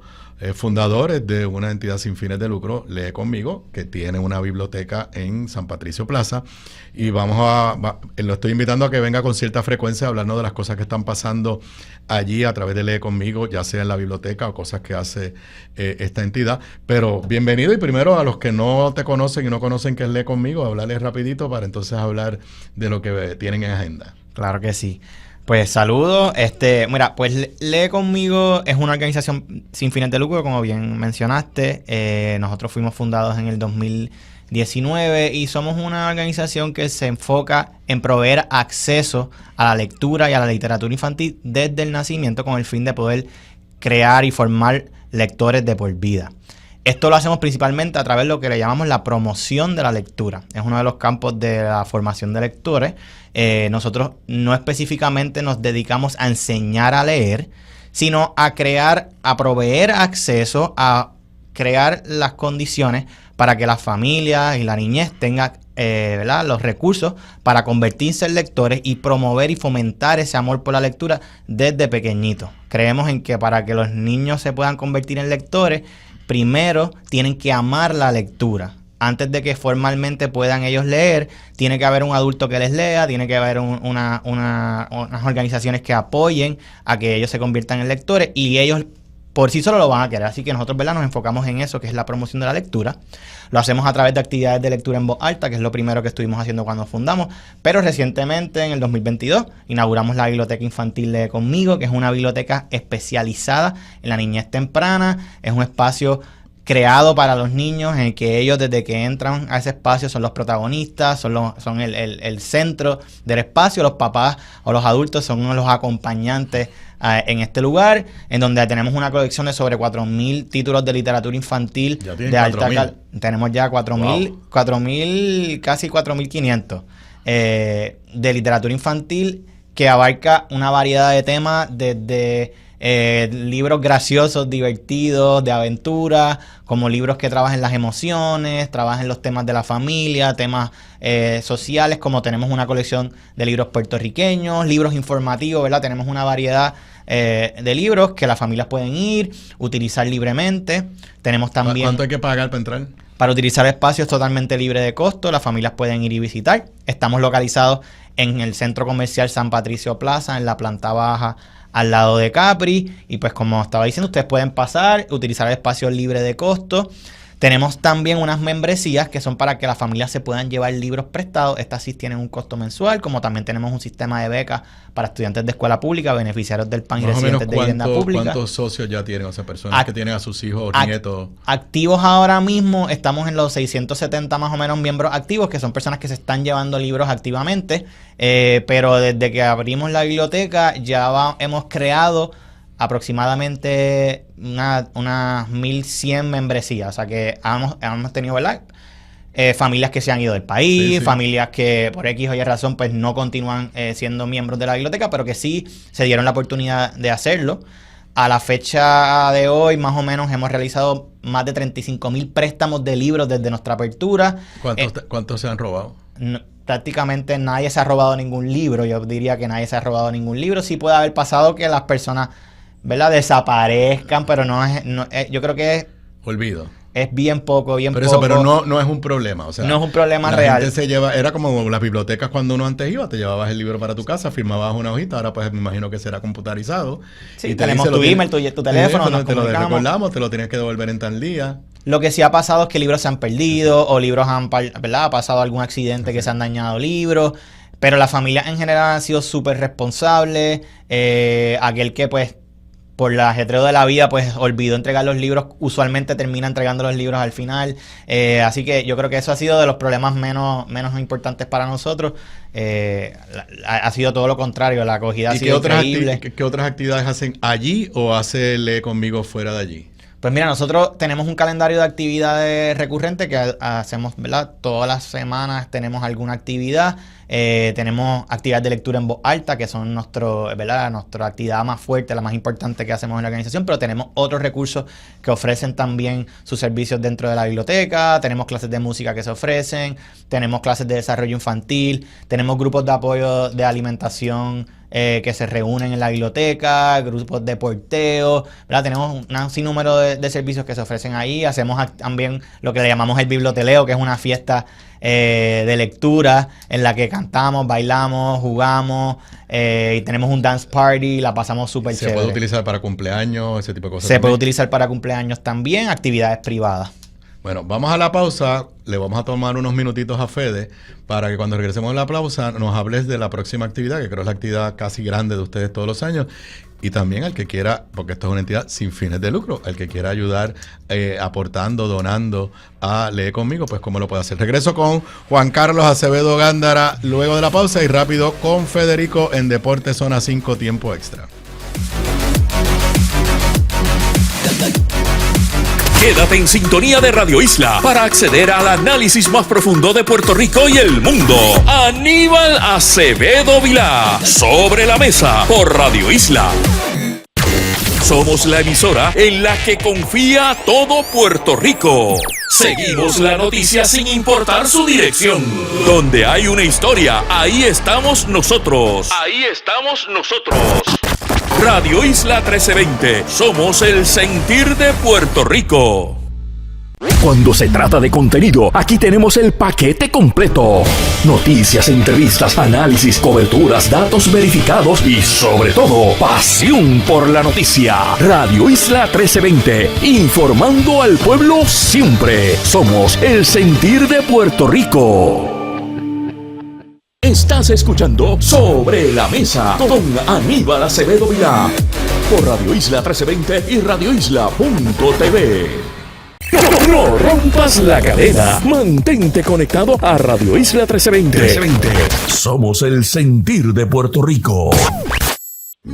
fundadores de una entidad sin fines de lucro, Lee Conmigo, que tiene una biblioteca en San Patricio Plaza, y lo estoy invitando a que venga con cierta frecuencia a hablarnos de las cosas que están pasando allí a través de Lee Conmigo, ya sea en la biblioteca o cosas que hace esta entidad. Pero bienvenido, y primero a los que no te conocen y no conocen qué es Lee Conmigo, hablarles rapidito para entonces hablar de lo que tienen en agenda. Claro que sí. Pues saludos. Mira, pues Lee Conmigo es una organización sin fines de lucro, como bien mencionaste. Nosotros fuimos fundados en el 2019 y somos una organización que se enfoca en proveer acceso a la lectura y a la literatura infantil desde el nacimiento, con el fin de poder crear y formar lectores de por vida. Esto lo hacemos principalmente a través de lo que le llamamos la promoción de la lectura. Es uno de los campos de la formación de lectores. Nosotros no específicamente nos dedicamos a enseñar a leer, sino a proveer acceso, a crear las condiciones para que las familias y la niñez tengan los recursos para convertirse en lectores y promover y fomentar ese amor por la lectura desde pequeñitos. Creemos en que para que los niños se puedan convertir en lectores, primero tienen que amar la lectura. Antes de que formalmente puedan ellos leer, tiene que haber un adulto que les lea, tiene que haber unas organizaciones que apoyen a que ellos se conviertan en lectores, y ellos por sí solo lo van a querer. Así que nosotros, ¿verdad?, nos enfocamos en eso, que es la promoción de la lectura. Lo hacemos a través de actividades de lectura en voz alta, que es lo primero que estuvimos haciendo cuando fundamos. Pero recientemente, en el 2022, inauguramos la Biblioteca Infantil Lee Conmigo, que es una biblioteca especializada en la niñez temprana. Es un espacio creado para los niños, en el que ellos, desde que entran a ese espacio, son los protagonistas, son el centro del espacio. Los papás o los adultos son los acompañantes en este lugar, en donde tenemos una colección de sobre 4.000 títulos de literatura infantil de alta calidad. Tenemos ya 4.000, casi 4.500 de literatura infantil, que abarca una variedad de temas, desde libros graciosos, divertidos, de aventura, como libros que trabajan las emociones, trabajan los temas de la familia, temas sociales, como tenemos una colección de libros puertorriqueños, libros informativos, ¿verdad? Tenemos una variedad de libros que las familias pueden utilizar libremente. Tenemos también... ¿Cuánto hay que pagar para entrar? Para utilizar el espacio es totalmente libre de costo, las familias pueden ir y visitar. Estamos localizados en el Centro Comercial San Patricio Plaza, en la planta baja, al lado de Capri. Y pues como estaba diciendo, ustedes pueden pasar, utilizar el espacio libre de costo. Tenemos también unas membresías que son para que las familias se puedan llevar libros prestados. Estas sí tienen un costo mensual, como también tenemos un sistema de becas para estudiantes de escuela pública, beneficiarios del PAN y residentes de vivienda pública. ¿Cuántos socios ya tienen? O sea, personas que tienen a sus hijos o nietos. Activos ahora mismo, estamos en los 670 más o menos miembros activos, que son personas que se están llevando libros activamente. Pero desde que abrimos la biblioteca ya hemos creado aproximadamente unas 1,100 membresías. O sea que hemos tenido, ¿verdad? Familias que se han ido del país, familias que por X o Y razón pues no continúan siendo miembros de la biblioteca, pero que sí se dieron la oportunidad de hacerlo. A la fecha de hoy, más o menos, hemos realizado más de 35,000 préstamos de libros desde nuestra apertura. ¿Cuántos se han robado? Prácticamente nadie se ha robado ningún libro. Yo diría que nadie se ha robado ningún libro. Sí puede haber pasado que las personas, ¿verdad?, desaparezcan, pero yo creo que es... Olvido. Es bien poco. Pero no es un problema. O sea, no es un problema real. Gente se lleva, era como las bibliotecas cuando uno antes iba, te llevabas el libro para tu casa, firmabas una hojita, ahora pues me imagino que será computarizado. Sí, y tenemos tu email, tu teléfono, te lo recordamos, te lo tienes que devolver en tal día. Lo que sí ha pasado es que libros se han perdido o libros ¿verdad? Ha pasado algún accidente que se han dañado libros. Pero las familias en general han sido súper responsables. Aquel que pues por el ajetreo de la vida pues olvidó entregar los libros, usualmente termina entregando los libros al final. Así que yo creo que eso ha sido de los problemas menos importantes para nosotros. Ha sido todo lo contrario, la acogida ha sido increíble. ¿Qué otras actividades hacen allí o hace Lee Conmigo fuera de allí? Pues mira, nosotros tenemos un calendario de actividades recurrentes que hacemos, ¿verdad? Todas las semanas tenemos alguna actividad. Tenemos actividades de lectura en voz alta, que son ¿verdad? Nuestra actividad más fuerte, la más importante que hacemos en la organización, pero tenemos otros recursos que ofrecen también sus servicios dentro de la biblioteca. Tenemos clases de música que se ofrecen, tenemos clases de desarrollo infantil, tenemos grupos de apoyo de alimentación que se reúnen en la biblioteca, grupos de porteo, ¿verdad? Tenemos un sinnúmero de servicios que se ofrecen ahí. Hacemos también lo que le llamamos el biblioteleo, que es una fiesta de lectura en la que cantamos, bailamos, jugamos y tenemos un dance party, la pasamos súper chévere. ¿Se puede utilizar para cumpleaños, ese tipo de cosas? Se puede utilizar para cumpleaños también, actividades privadas. Bueno, vamos a la pausa. Le vamos a tomar unos minutitos a Fede para que cuando regresemos a la pausa nos hables de la próxima actividad, que creo es la actividad casi grande de ustedes todos los años. Y también al que quiera, porque esto es una entidad sin fines de lucro, el que quiera ayudar aportando, donando a Lee Conmigo, pues cómo lo puede hacer. Regreso con Juan Carlos Acevedo Gándara luego de la pausa y rápido con Federico en Deportes Zona 5 Tiempo Extra. Quédate en sintonía de Radio Isla para acceder al análisis más profundo de Puerto Rico y el mundo. Aníbal Acevedo Vilá, Sobre la Mesa, por Radio Isla. Somos la emisora en la que confía todo Puerto Rico. Seguimos la noticia sin importar su dirección. Donde hay una historia, ahí estamos nosotros. Ahí estamos nosotros. Radio Isla 1320. Somos el sentir de Puerto Rico. Cuando se trata de contenido, aquí tenemos el paquete completo. Noticias, entrevistas, análisis, coberturas, datos verificados y, sobre todo, pasión por la noticia. Radio Isla 1320, informando al pueblo siempre. Somos el sentir de Puerto Rico. Estás escuchando Sobre la Mesa con Aníbal Acevedo Vilá por Radio Isla 1320 y radioisla.tv. No rompas la cadena. Mantente conectado a Radio Isla 1320. Somos el sentir de Puerto Rico.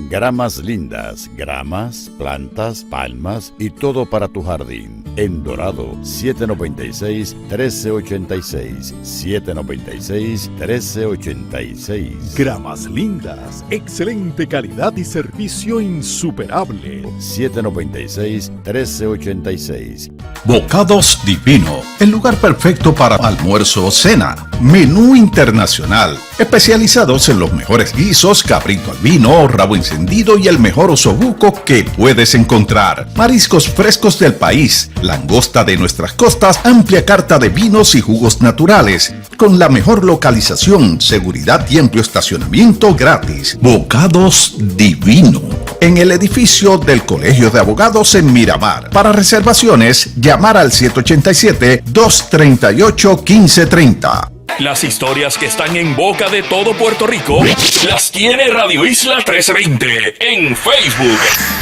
Gramas lindas, gramas, plantas, palmas y todo para tu jardín. En Dorado, 796-1386. 796-1386. Gramas lindas, excelente calidad y servicio insuperable. 796-1386. Bocados Divino, el lugar perfecto para almuerzo o cena. Menú internacional, especializados en los mejores guisos, cabrito al vino, rabo encendido y el mejor osobuco que puedes encontrar. Mariscos frescos del país, langosta de nuestras costas, amplia carta de vinos y jugos naturales, con la mejor localización, seguridad y amplio estacionamiento gratis. Bocados Divino, en el edificio del Colegio de Abogados en Miramar. Para reservaciones, llamar al 787-238-1530. Las historias que están en boca de todo Puerto Rico las tiene Radio Isla 1320 en Facebook.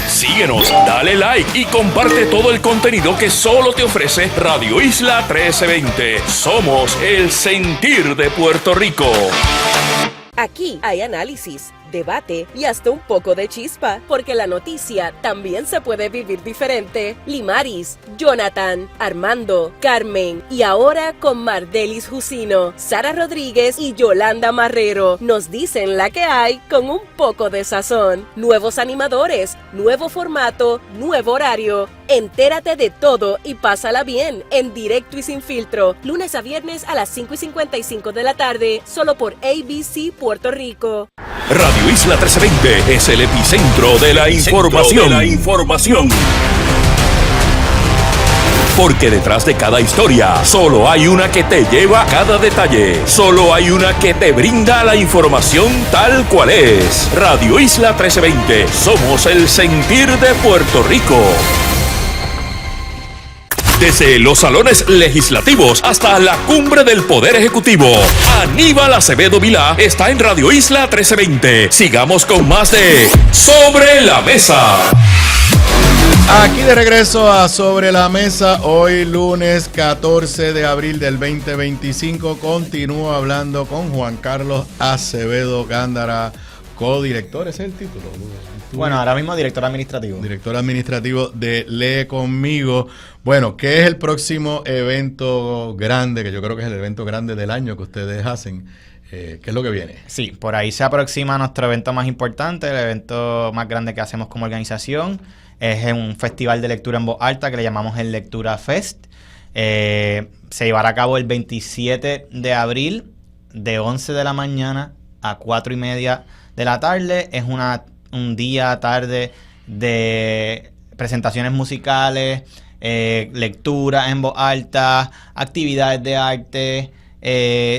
Síguenos, dale like y comparte todo el contenido que solo te ofrece Radio Isla 1320. Somos el sentir de Puerto Rico. Aquí hay análisis, debate y hasta un poco de chispa, porque la noticia también se puede vivir diferente. Limaris, Jonathan, Armando, Carmen y ahora con Mardelis Jusino, Sara Rodríguez y Yolanda Marrero nos dicen la que hay con un poco de sazón. Nuevos animadores, nuevo formato, nuevo horario. Entérate de todo y pásala bien en Directo y Sin Filtro, lunes a viernes a las 5:55 de la tarde, solo por ABC Puerto Rico. Radio Isla 1320 es el epicentro de la información. Porque detrás de cada historia, solo hay una que te lleva a cada detalle. Solo hay una que te brinda la información tal cual es. Radio Isla 1320, somos el sentir de Puerto Rico. Desde los salones legislativos hasta la cumbre del Poder Ejecutivo, Aníbal Acevedo Vilá está en Radio Isla 1320. Sigamos con más de Sobre la Mesa. Aquí de regreso a Sobre la Mesa, hoy lunes 14 de abril del 2025. Continúo hablando con Juan Carlos Acevedo Gándara, codirector, ese es el título. Bueno, ahora mismo director administrativo. Director administrativo de Lee Conmigo. Bueno, ¿qué es el próximo evento grande? Que yo creo que es el evento grande del año que ustedes hacen. ¿Qué es lo que viene? Sí, por ahí se aproxima nuestro evento más importante, el evento más grande que hacemos como organización. Es un festival de lectura en voz alta que le llamamos el Lectura Fest. Se llevará a cabo el 27 de abril de 11 de la mañana a 4:30 de la tarde. Es un día, tarde de presentaciones musicales, lectura en voz alta, actividades de arte,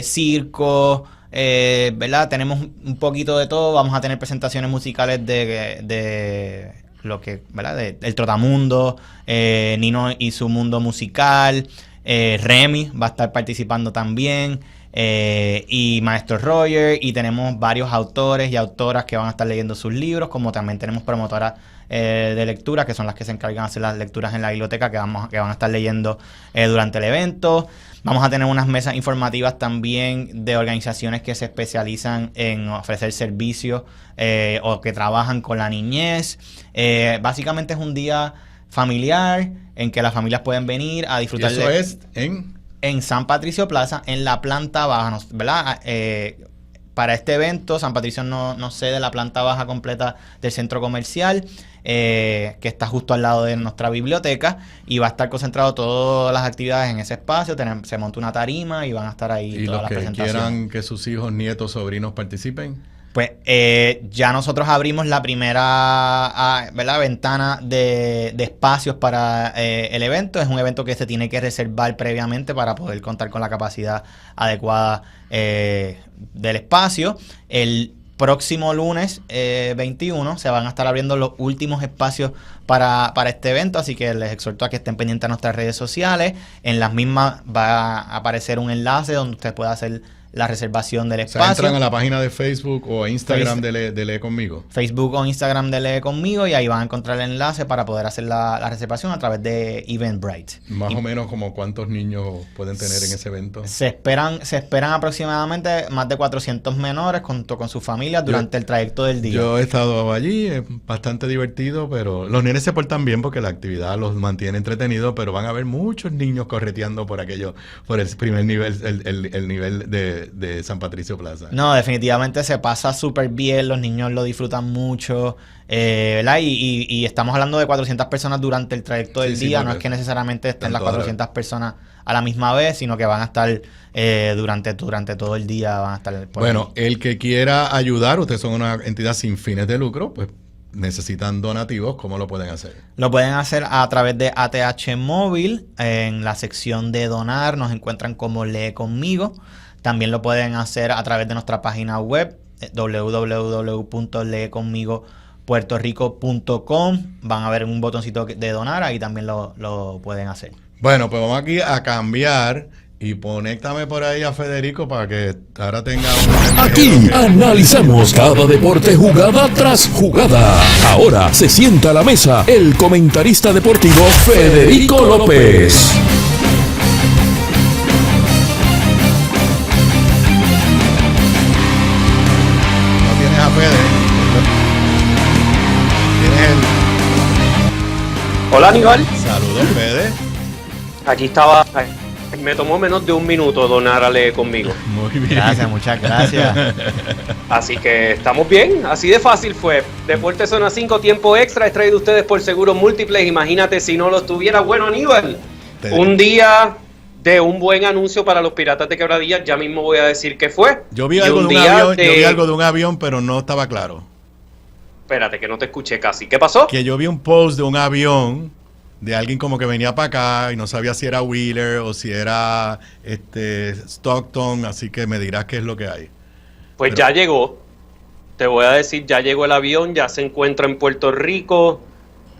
circo, ¿verdad? Tenemos un poquito de todo. Vamos a tener presentaciones musicales de lo que, ¿verdad? El Trotamundo, Nino y su mundo musical, Remy va a estar participando también. Y Maestro Roger, y tenemos varios autores y autoras que van a estar leyendo sus libros, como también tenemos promotoras de lectura, que son las que se encargan de hacer las lecturas en la biblioteca, que van a estar leyendo durante el evento. Vamos a tener unas mesas informativas también de organizaciones que se especializan en ofrecer servicios o que trabajan con la niñez. Básicamente es un día familiar en que las familias pueden venir a disfrutar. ¿Y eso es en San Patricio Plaza, en la planta baja, ¿verdad? Para este evento, San Patricio no cede la planta baja completa del centro comercial, que está justo al lado de nuestra biblioteca, y va a estar concentrado todas las actividades en ese espacio. Se monta una tarima y van a estar ahí todas las presentaciones. ¿Y los que quieran que sus hijos, nietos, sobrinos participen? Pues ya nosotros abrimos la primera ¿verdad? Ventana de espacios para el evento. Es un evento que se tiene que reservar previamente para poder contar con la capacidad adecuada del espacio. El próximo lunes 21 se van a estar abriendo los últimos espacios para este evento, así que les exhorto a que estén pendientes de nuestras redes sociales. En las mismas va a aparecer un enlace donde usted pueda hacer la reservación del espacio. O sea, entran a la página de Facebook o Instagram de Lee Conmigo. Facebook o Instagram de Lee Conmigo, y ahí van a encontrar el enlace para poder hacer la reservación a través de Eventbrite. Más o menos como cuántos niños pueden tener en ese evento. Se esperan aproximadamente más de 400 menores junto con sus familias durante el trayecto del día. Yo he estado allí, es bastante divertido, pero los nenes se portan bien porque la actividad los mantiene entretenidos, pero van a haber muchos niños correteando por el primer nivel, el nivel de de San Patricio Plaza. No, definitivamente se pasa súper bien, los niños lo disfrutan mucho, ¿verdad? Y estamos hablando de 400 personas durante el trayecto del día, no es que necesariamente estén las 400 personas a la misma vez, sino que van a estar durante todo el día, van a estar por Bueno, ahí. el que quiera ayudar, ustedes son una entidad sin fines de lucro, pues necesitan donativos, ¿cómo lo pueden hacer? Lo pueden hacer a través de ATH Móvil, en la sección de donar, nos encuentran como Lee Conmigo. También lo pueden hacer a través de nuestra página web, www.leeconmigopuertorico.com. Van a ver un botoncito de donar, ahí también lo pueden hacer. Bueno, pues vamos aquí a cambiar y conéctame por ahí a Federico para que ahora tenga un... Aquí analizamos cada deporte jugada tras jugada. Ahora se sienta a la mesa el comentarista deportivo Federico López. No tienes a Fede. Tienes el... Hola, Aníbal. Saludos, Fede. Aquí estaba. Me tomó menos de un minuto donar a Lee Conmigo. Muy bien. Gracias, muchas gracias. Así que estamos bien. Así de fácil fue. Deporte Zona 5, tiempo extra. Es traído ustedes por Seguros Múltiples. Imagínate si no lo tuviera. Bueno, Aníbal. Un día de un buen anuncio para los Piratas de Quebradillas. Ya mismo voy a decir qué fue. Yo vi algo de un avión, pero no estaba claro. Espérate, que no te escuché casi. ¿Qué pasó? Que yo vi un post de un avión de alguien como que venía para acá y no sabía si era Wheeler o si era Stockton, así que me dirás qué es lo que hay. Pues ya llegó. Te voy a decir, ya llegó el avión, ya se encuentra en Puerto Rico.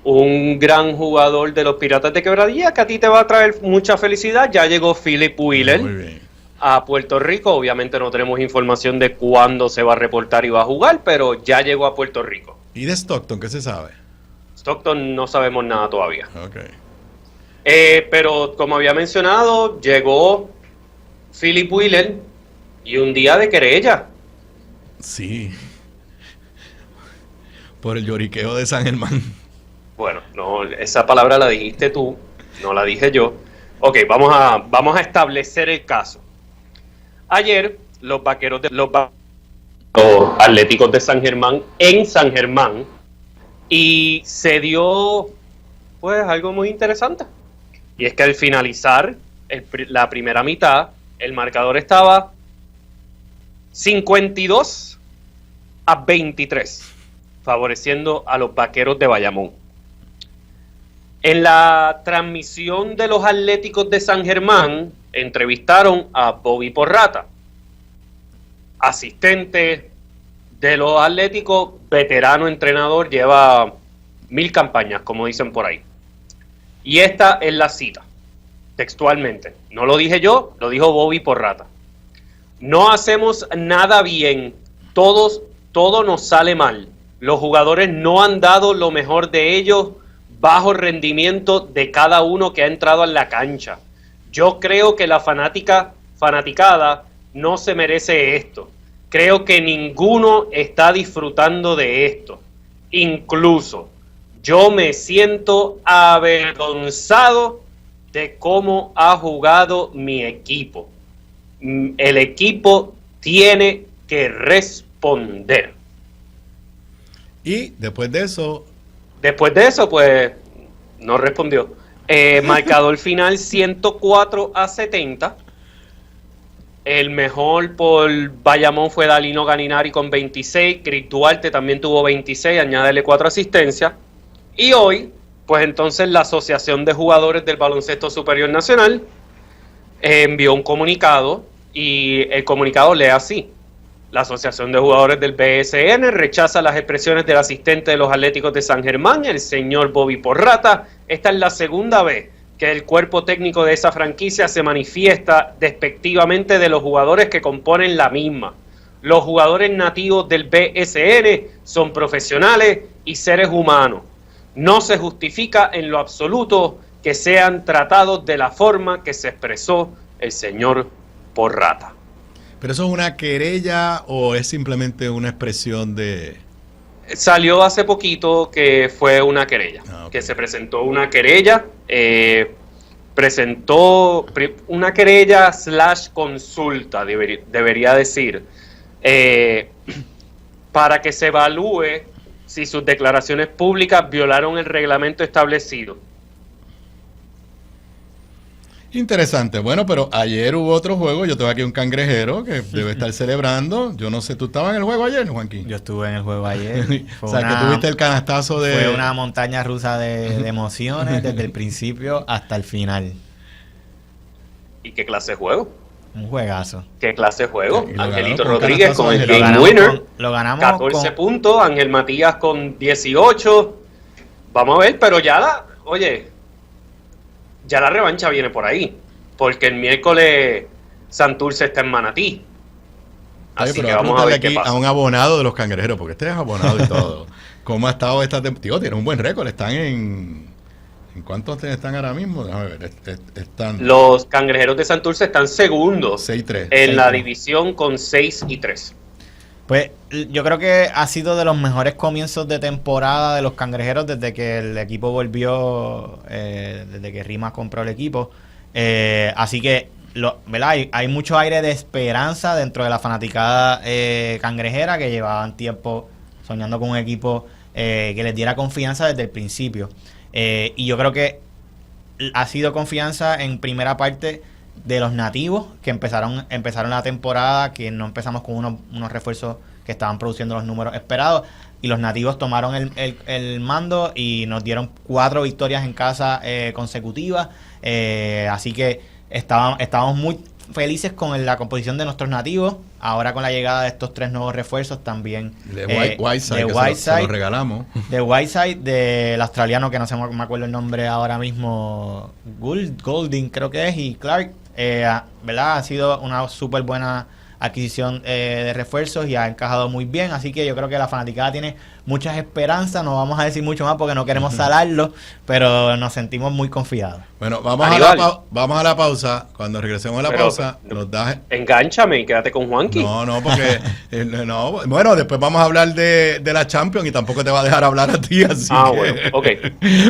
Un gran jugador de los Piratas de Quebradillas que a ti te va a traer mucha felicidad. Ya llegó Philip Wheeler a Puerto Rico. Obviamente no tenemos información de cuándo se va a reportar y va a jugar, pero ya llegó a Puerto Rico. ¿Y de Stockton qué se sabe? Stockton no sabemos nada todavía. Okay. Pero como había mencionado, llegó Philip Wheeler y un día de querella. Sí. Por el lloriqueo de San Germán. Bueno, no, esa palabra la dijiste tú, no la dije yo. Ok, vamos a establecer el caso. Ayer, los Atléticos de San Germán en San Germán, y se dio pues algo muy interesante. Y es que al finalizar la primera mitad, el marcador estaba 52-23, favoreciendo a los Vaqueros de Bayamón. En la transmisión de los Atléticos de San Germán, entrevistaron a Bobby Porrata, asistente de los Atléticos, veterano entrenador, lleva 1000 campañas, como dicen por ahí. Y esta es la cita, textualmente. No lo dije yo, lo dijo Bobby Porrata. No hacemos nada bien, todo nos sale mal. Los jugadores no han dado lo mejor de ellos, bajo rendimiento de cada uno que ha entrado en la cancha. Yo creo que la fanaticada no se merece esto. Creo que ninguno está disfrutando de esto. Incluso yo me siento avergonzado de cómo ha jugado mi equipo. El equipo tiene que responder. Y después de eso, pues, no respondió. Marcador final 104-70. El mejor por Bayamón fue Dalino Ganinari con 26. Chris Duarte también tuvo 26, añádele 4 asistencias. Y hoy, pues entonces la Asociación de Jugadores del Baloncesto Superior Nacional envió un comunicado, y el comunicado lee así: la Asociación de Jugadores del BSN rechaza las expresiones del asistente de los Atléticos de San Germán, el señor Bobby Porrata. Esta es la segunda vez que el cuerpo técnico de esa franquicia se manifiesta despectivamente de los jugadores que componen la misma. Los jugadores nativos del BSN son profesionales y seres humanos. No se justifica en lo absoluto que sean tratados de la forma que se expresó el señor Porrata. ¿Pero eso es una querella o es simplemente una expresión de...? Salió hace poquito que fue una querella, que se presentó una querella presentó una querella / consulta, debería decir, para que se evalúe si sus declaraciones públicas violaron el reglamento establecido. Interesante. Bueno, pero ayer hubo otro juego. Yo tengo aquí un cangrejero que debe estar celebrando. Yo no sé, ¿tú estabas en el juego ayer, Juanquín? Yo estuve en el juego ayer. O sea, que tuviste el canastazo de... Fue una montaña rusa de emociones desde el principio hasta el final. ¿Y qué clase de juego? Un juegazo. ¿Qué clase de juego? Y lo Angelito ganaron con Rodríguez con el cantazo, game winner. Lo ganamos 14 puntos. Ángel Matías con 18. Vamos a ver, pero ya la revancha viene por ahí. Porque el miércoles Santurce está en Manatí. Así pero que vamos a ver qué aquí pasa. a un abonado de los cangrejeros, porque este es abonado y todo. ¿Cómo ha estado esta temporada? Tiene un buen récord. Están ¿En cuántos están ahora mismo? Déjame ver. Están... Los cangrejeros de Santurce están segundos 6-3. en la división con 6-3. Pues yo creo que ha sido de los mejores comienzos de temporada de los cangrejeros desde que el equipo volvió, desde que Rimas compró el equipo. Así que, ¿verdad? Hay mucho aire de esperanza dentro de la fanaticada cangrejera, que llevaban tiempo soñando con un equipo que les diera confianza desde el principio. Y yo creo que ha sido confianza en primera parte de los nativos, que empezaron la temporada, que no empezamos con unos refuerzos que estaban produciendo los números esperados, y los nativos tomaron el mando y nos dieron 4 victorias en casa consecutivas. Así que estábamos muy felices con la composición de nuestros nativos. Ahora con la llegada de estos 3 nuevos refuerzos también. De Whiteside, se lo regalamos. De Whiteside, del australiano que no sé, me acuerdo el nombre ahora mismo, Golding creo que es, y Clark. ¿Verdad? Ha sido una súper buena adquisición de refuerzos y ha encajado muy bien, así que yo creo que la fanaticada tiene muchas esperanzas. No vamos a decir mucho más porque no queremos salarlo, pero nos sentimos muy confiados. Bueno, vamos a la pausa. Cuando regresemos a la pausa, nos das... Engánchame y quédate con Juanqui. No, porque... bueno, después vamos a hablar de la Champions y tampoco te va a dejar hablar a ti, así que... bueno, ok.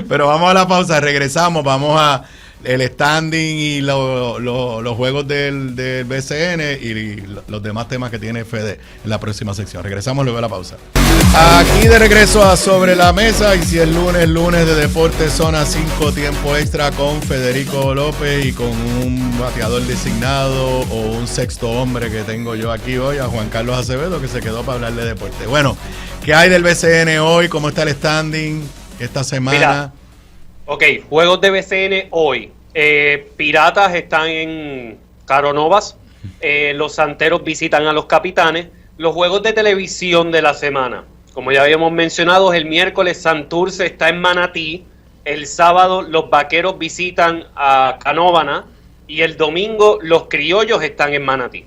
Pero vamos a la pausa, regresamos, vamos a... el standing y los juegos del BCN y los demás temas que tiene Fede en la próxima sección. Regresamos luego de la pausa. Aquí de regreso a Sobre la Mesa, y si es lunes de Deportes Zona 5, tiempo extra con Federico López y con un bateador designado o un sexto hombre que tengo yo aquí hoy, a Juan Carlos Acevedo, que se quedó para hablar de deporte. Bueno, ¿qué hay del BCN hoy? ¿Cómo está el standing esta semana? Mira, ok, juegos de BCN hoy. Piratas están en Caronovas. Los Santeros visitan a los Capitanes. Los juegos de televisión de la semana, como ya habíamos mencionado, el miércoles Santurce está en Manatí. El sábado los Vaqueros visitan a Canóvana. Y el domingo los Criollos están en Manatí.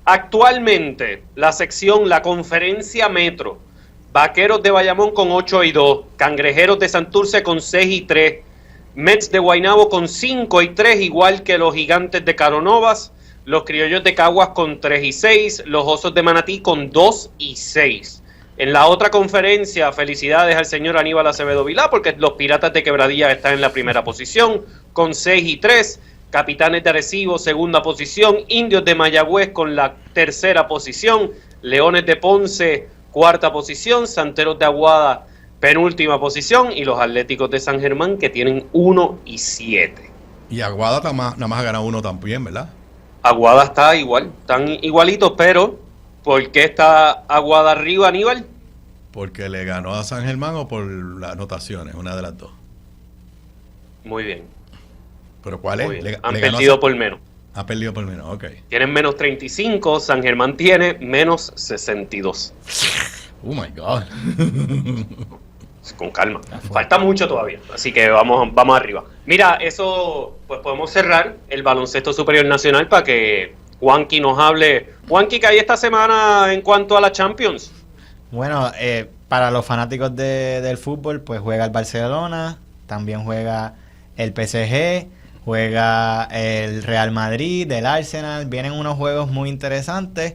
Actualmente la conferencia Metro: Vaqueros de Bayamón con 8-2, Cangrejeros de Santurce con 6-3, Mets de Guaynabo con 5-3, igual que los Gigantes de Caronovas, los Criollos de Caguas con 3-6, los Osos de Manatí con 2-6. En la otra conferencia, felicidades al señor Aníbal Acevedo Vilá, porque los Piratas de Quebradilla están en la primera posición con 6-3, Capitanes de Arecibo segunda posición, Indios de Mayagüez con la tercera posición, Leones de Ponce cuarta posición, Santeros de Aguada penúltima posición, y los Atléticos de San Germán, que tienen 1-7. Y Aguada nada más ha ganado 1 también, ¿verdad? Aguada está igual, están igualitos, pero ¿por qué está Aguada arriba, Aníbal? Porque le ganó a San Germán o por las anotaciones, una de las dos. Muy bien. ¿Pero cuál es? Han perdido por menos. Ha perdido por menos, ok. Tienen menos 35, San Germán tiene menos 62. Oh my God. Con calma, falta mucho todavía, así que vamos arriba. Mira, eso, pues podemos cerrar el baloncesto superior nacional para que Juanqui nos hable. Juanqui, ¿qué hay esta semana en cuanto a la Champions? Bueno, para los fanáticos del fútbol, pues juega el Barcelona, también juega el PSG, juega el Real Madrid, el Arsenal. Vienen unos juegos muy interesantes.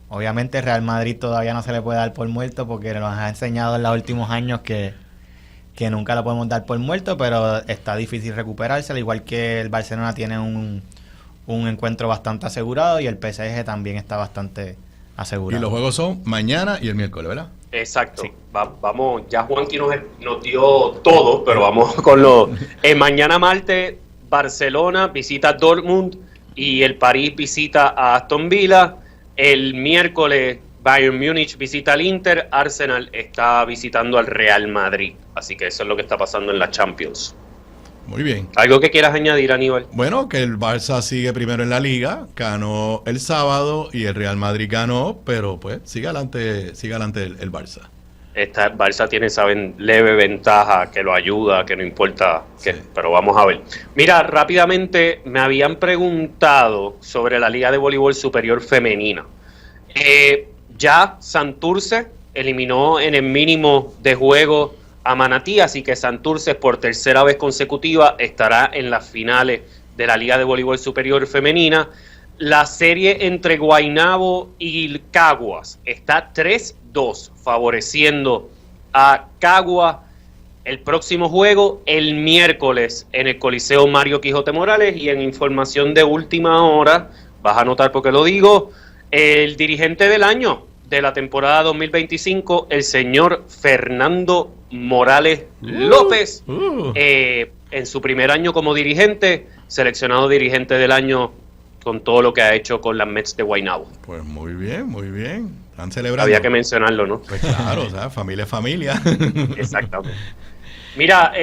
Obviamente Real Madrid todavía no se le puede dar por muerto, porque nos ha enseñado en los últimos años que que nunca lo podemos dar por muerto, pero está difícil recuperarse, al igual que el Barcelona tiene un encuentro bastante asegurado y el PSG también está bastante asegurado. Y los juegos son mañana y el miércoles, ¿verdad? Exacto. Sí. Vamos, ya Juanqui nos dio todo, pero vamos con lo... mañana martes, Barcelona visita a Dortmund y el París visita a Aston Villa. El miércoles, Bayern Múnich visita al Inter, Arsenal está visitando al Real Madrid. Así que eso es lo que está pasando en la Champions. Muy bien. ¿Algo que quieras añadir, Aníbal? Bueno, que el Barça sigue primero en la Liga, ganó el sábado y el Real Madrid ganó, pero pues sigue adelante el Barça. Barça tiene esa leve ventaja que lo ayuda, que no importa, pero vamos a ver. Mira, rápidamente me habían preguntado sobre la Liga de Voleibol Superior Femenina. Ya Santurce eliminó en el mínimo de juego a Manatí, así que Santurce por tercera vez consecutiva estará en las finales de la Liga de Voleibol Superior Femenina. La serie entre Guaynabo y Caguas está 3-2 favoreciendo a Cagua. El próximo juego el miércoles en el Coliseo Mario Quijote Morales. Y en información de última hora, vas a notar por qué lo digo, el dirigente del año de la temporada 2025, el señor Fernando Morales López, en su primer año como dirigente, seleccionado dirigente del año con todo lo que ha hecho con las Mets de Guaynabo. Pues muy bien, muy bien. Están celebrando. Había que mencionarlo, ¿no? Pues claro, o sea, familia es familia. Exactamente. Mira,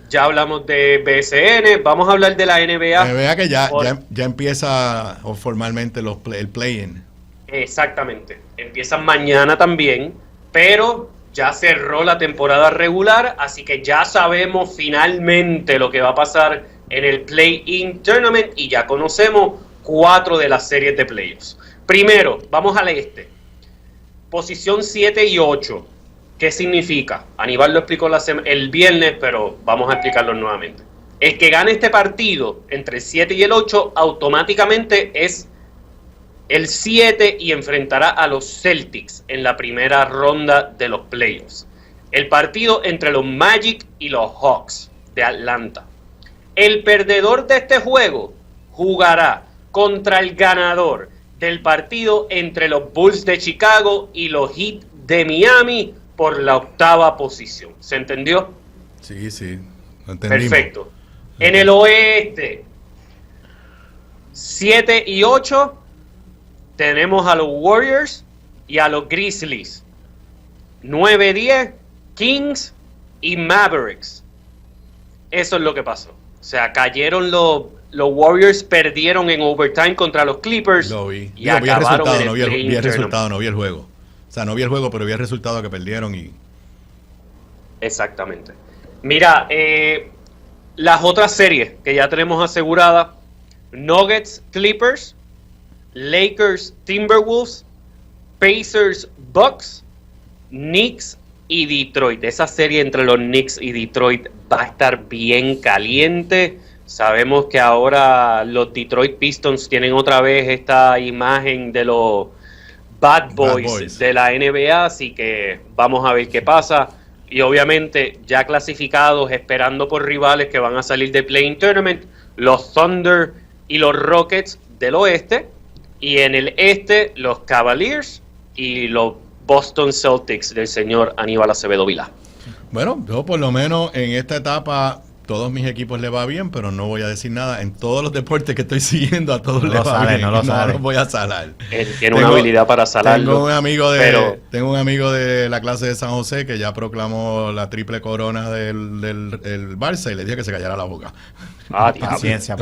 ya hablamos de BSN, vamos a hablar de la NBA. NBA que ya empieza formalmente el play-in. Exactamente, empiezan mañana también, pero ya cerró la temporada regular, así que ya sabemos finalmente lo que va a pasar en el Play-In Tournament y ya conocemos 4 de las series de playoffs. Primero, vamos al este. Posición 7 y 8. ¿Qué significa? Aníbal lo explicó el viernes, pero vamos a explicarlo nuevamente. El que gane este partido entre el 7 y el 8 automáticamente es el 7 y enfrentará a los Celtics en la primera ronda de los playoffs. El partido entre los Magic y los Hawks de Atlanta. El perdedor de este juego jugará contra el ganador del partido entre los Bulls de Chicago y los Heat de Miami por la 8ª posición. ¿Se entendió? Sí, sí. Lo entendimos. Perfecto. En el oeste, 7 y 8, tenemos a los Warriors y a los Grizzlies. 9-10, Kings y Mavericks. Eso es lo que pasó. O sea, cayeron los Warriors, perdieron en overtime contra los Clippers. Lo vi. Y acabaron en el vi el resultado, no vi el juego. O sea, no vi el juego, pero vi el resultado que perdieron y... Exactamente. Mira, las otras series que ya tenemos aseguradas: Nuggets, Clippers, Lakers, Timberwolves, Pacers, Bucks, Knicks y Detroit. Esa serie entre los Knicks y Detroit va a estar bien caliente. Sabemos que ahora los Detroit Pistons tienen otra vez esta imagen de los Bad Boys de la NBA, así que vamos a ver qué pasa. Y obviamente ya clasificados, esperando por rivales que van a salir de Play-In Tournament, los Thunder y los Rockets del oeste. Y en el este, los Cavaliers y los Boston Celtics del señor Aníbal Acevedo Vilá. Bueno, yo por lo menos en esta etapa todos mis equipos le va bien, pero no voy a decir nada. En todos los deportes que estoy siguiendo a todos les va bien. No los voy a salar. Él tiene una habilidad para salarlo. Tengo un amigo de la clase de San José que ya proclamó la triple corona del Barça y le dije que se callara la boca. Paciencia.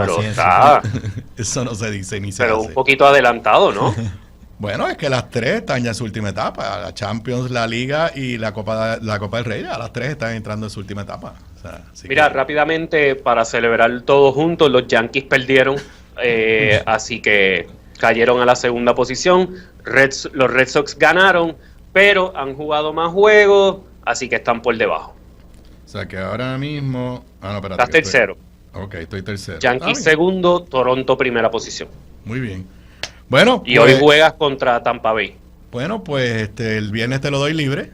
Eso no se dice ni se hace. Pero un poquito adelantado, ¿no? Bueno, es que las 3 están ya en su última etapa. La Champions, la Liga y la Copa del Rey. Ya las 3 están entrando en su última etapa. O sea, mira, rápidamente, para celebrar todos juntos, los Yankees perdieron. Así que cayeron a la segunda posición. Los Red Sox ganaron, pero han jugado más juegos, así que están por debajo. O sea que ahora mismo... Estás tercero. Ok, estoy tercero. Yankees segundo, Toronto primera posición. Muy bien. Bueno, y hoy juegas contra Tampa Bay. Bueno, pues el viernes te lo doy libre.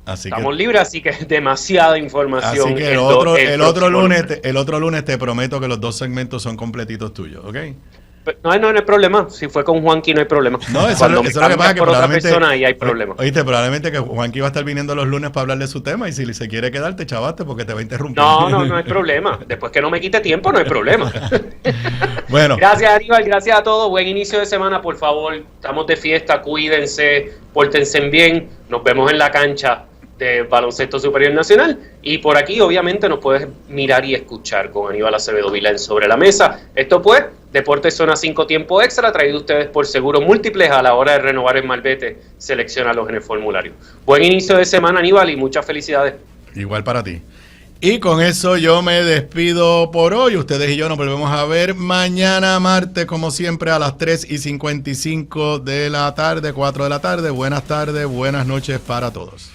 Estamos libres, así que es demasiada información. Así que el otro lunes te prometo que los 2 segmentos son completitos tuyos, ¿ok? No hay problema. Si fue con Juanqui no hay problema. No, eso es lo que pasa, que por otra probablemente persona ahí hay problema. Oíste, probablemente que Juanqui va a estar viniendo los lunes para hablar de su tema y si se quiere quedar, te chavaste porque te va a interrumpir. No hay problema. Después que no me quite tiempo, no hay problema. Bueno. Gracias, Aníbal. Gracias a todos. Buen inicio de semana, por favor. Estamos de fiesta. Cuídense. Pórtense bien. Nos vemos en la cancha de Baloncesto Superior Nacional, y por aquí obviamente nos puedes mirar y escuchar con Aníbal Acevedo Vilá en Sobre la Mesa. Esto pues, Deportes Zona 5 Tiempo Extra, traído ustedes por Seguros Múltiples. A la hora de renovar el malvete, selecciónalos en el formulario. Buen inicio de semana, Aníbal, y muchas felicidades. Igual para ti. Y con eso yo me despido por hoy. Ustedes y yo nos volvemos a ver mañana martes, como siempre, a las 3:55 de la tarde, 4 de la tarde. Buenas tardes, buenas noches para todos.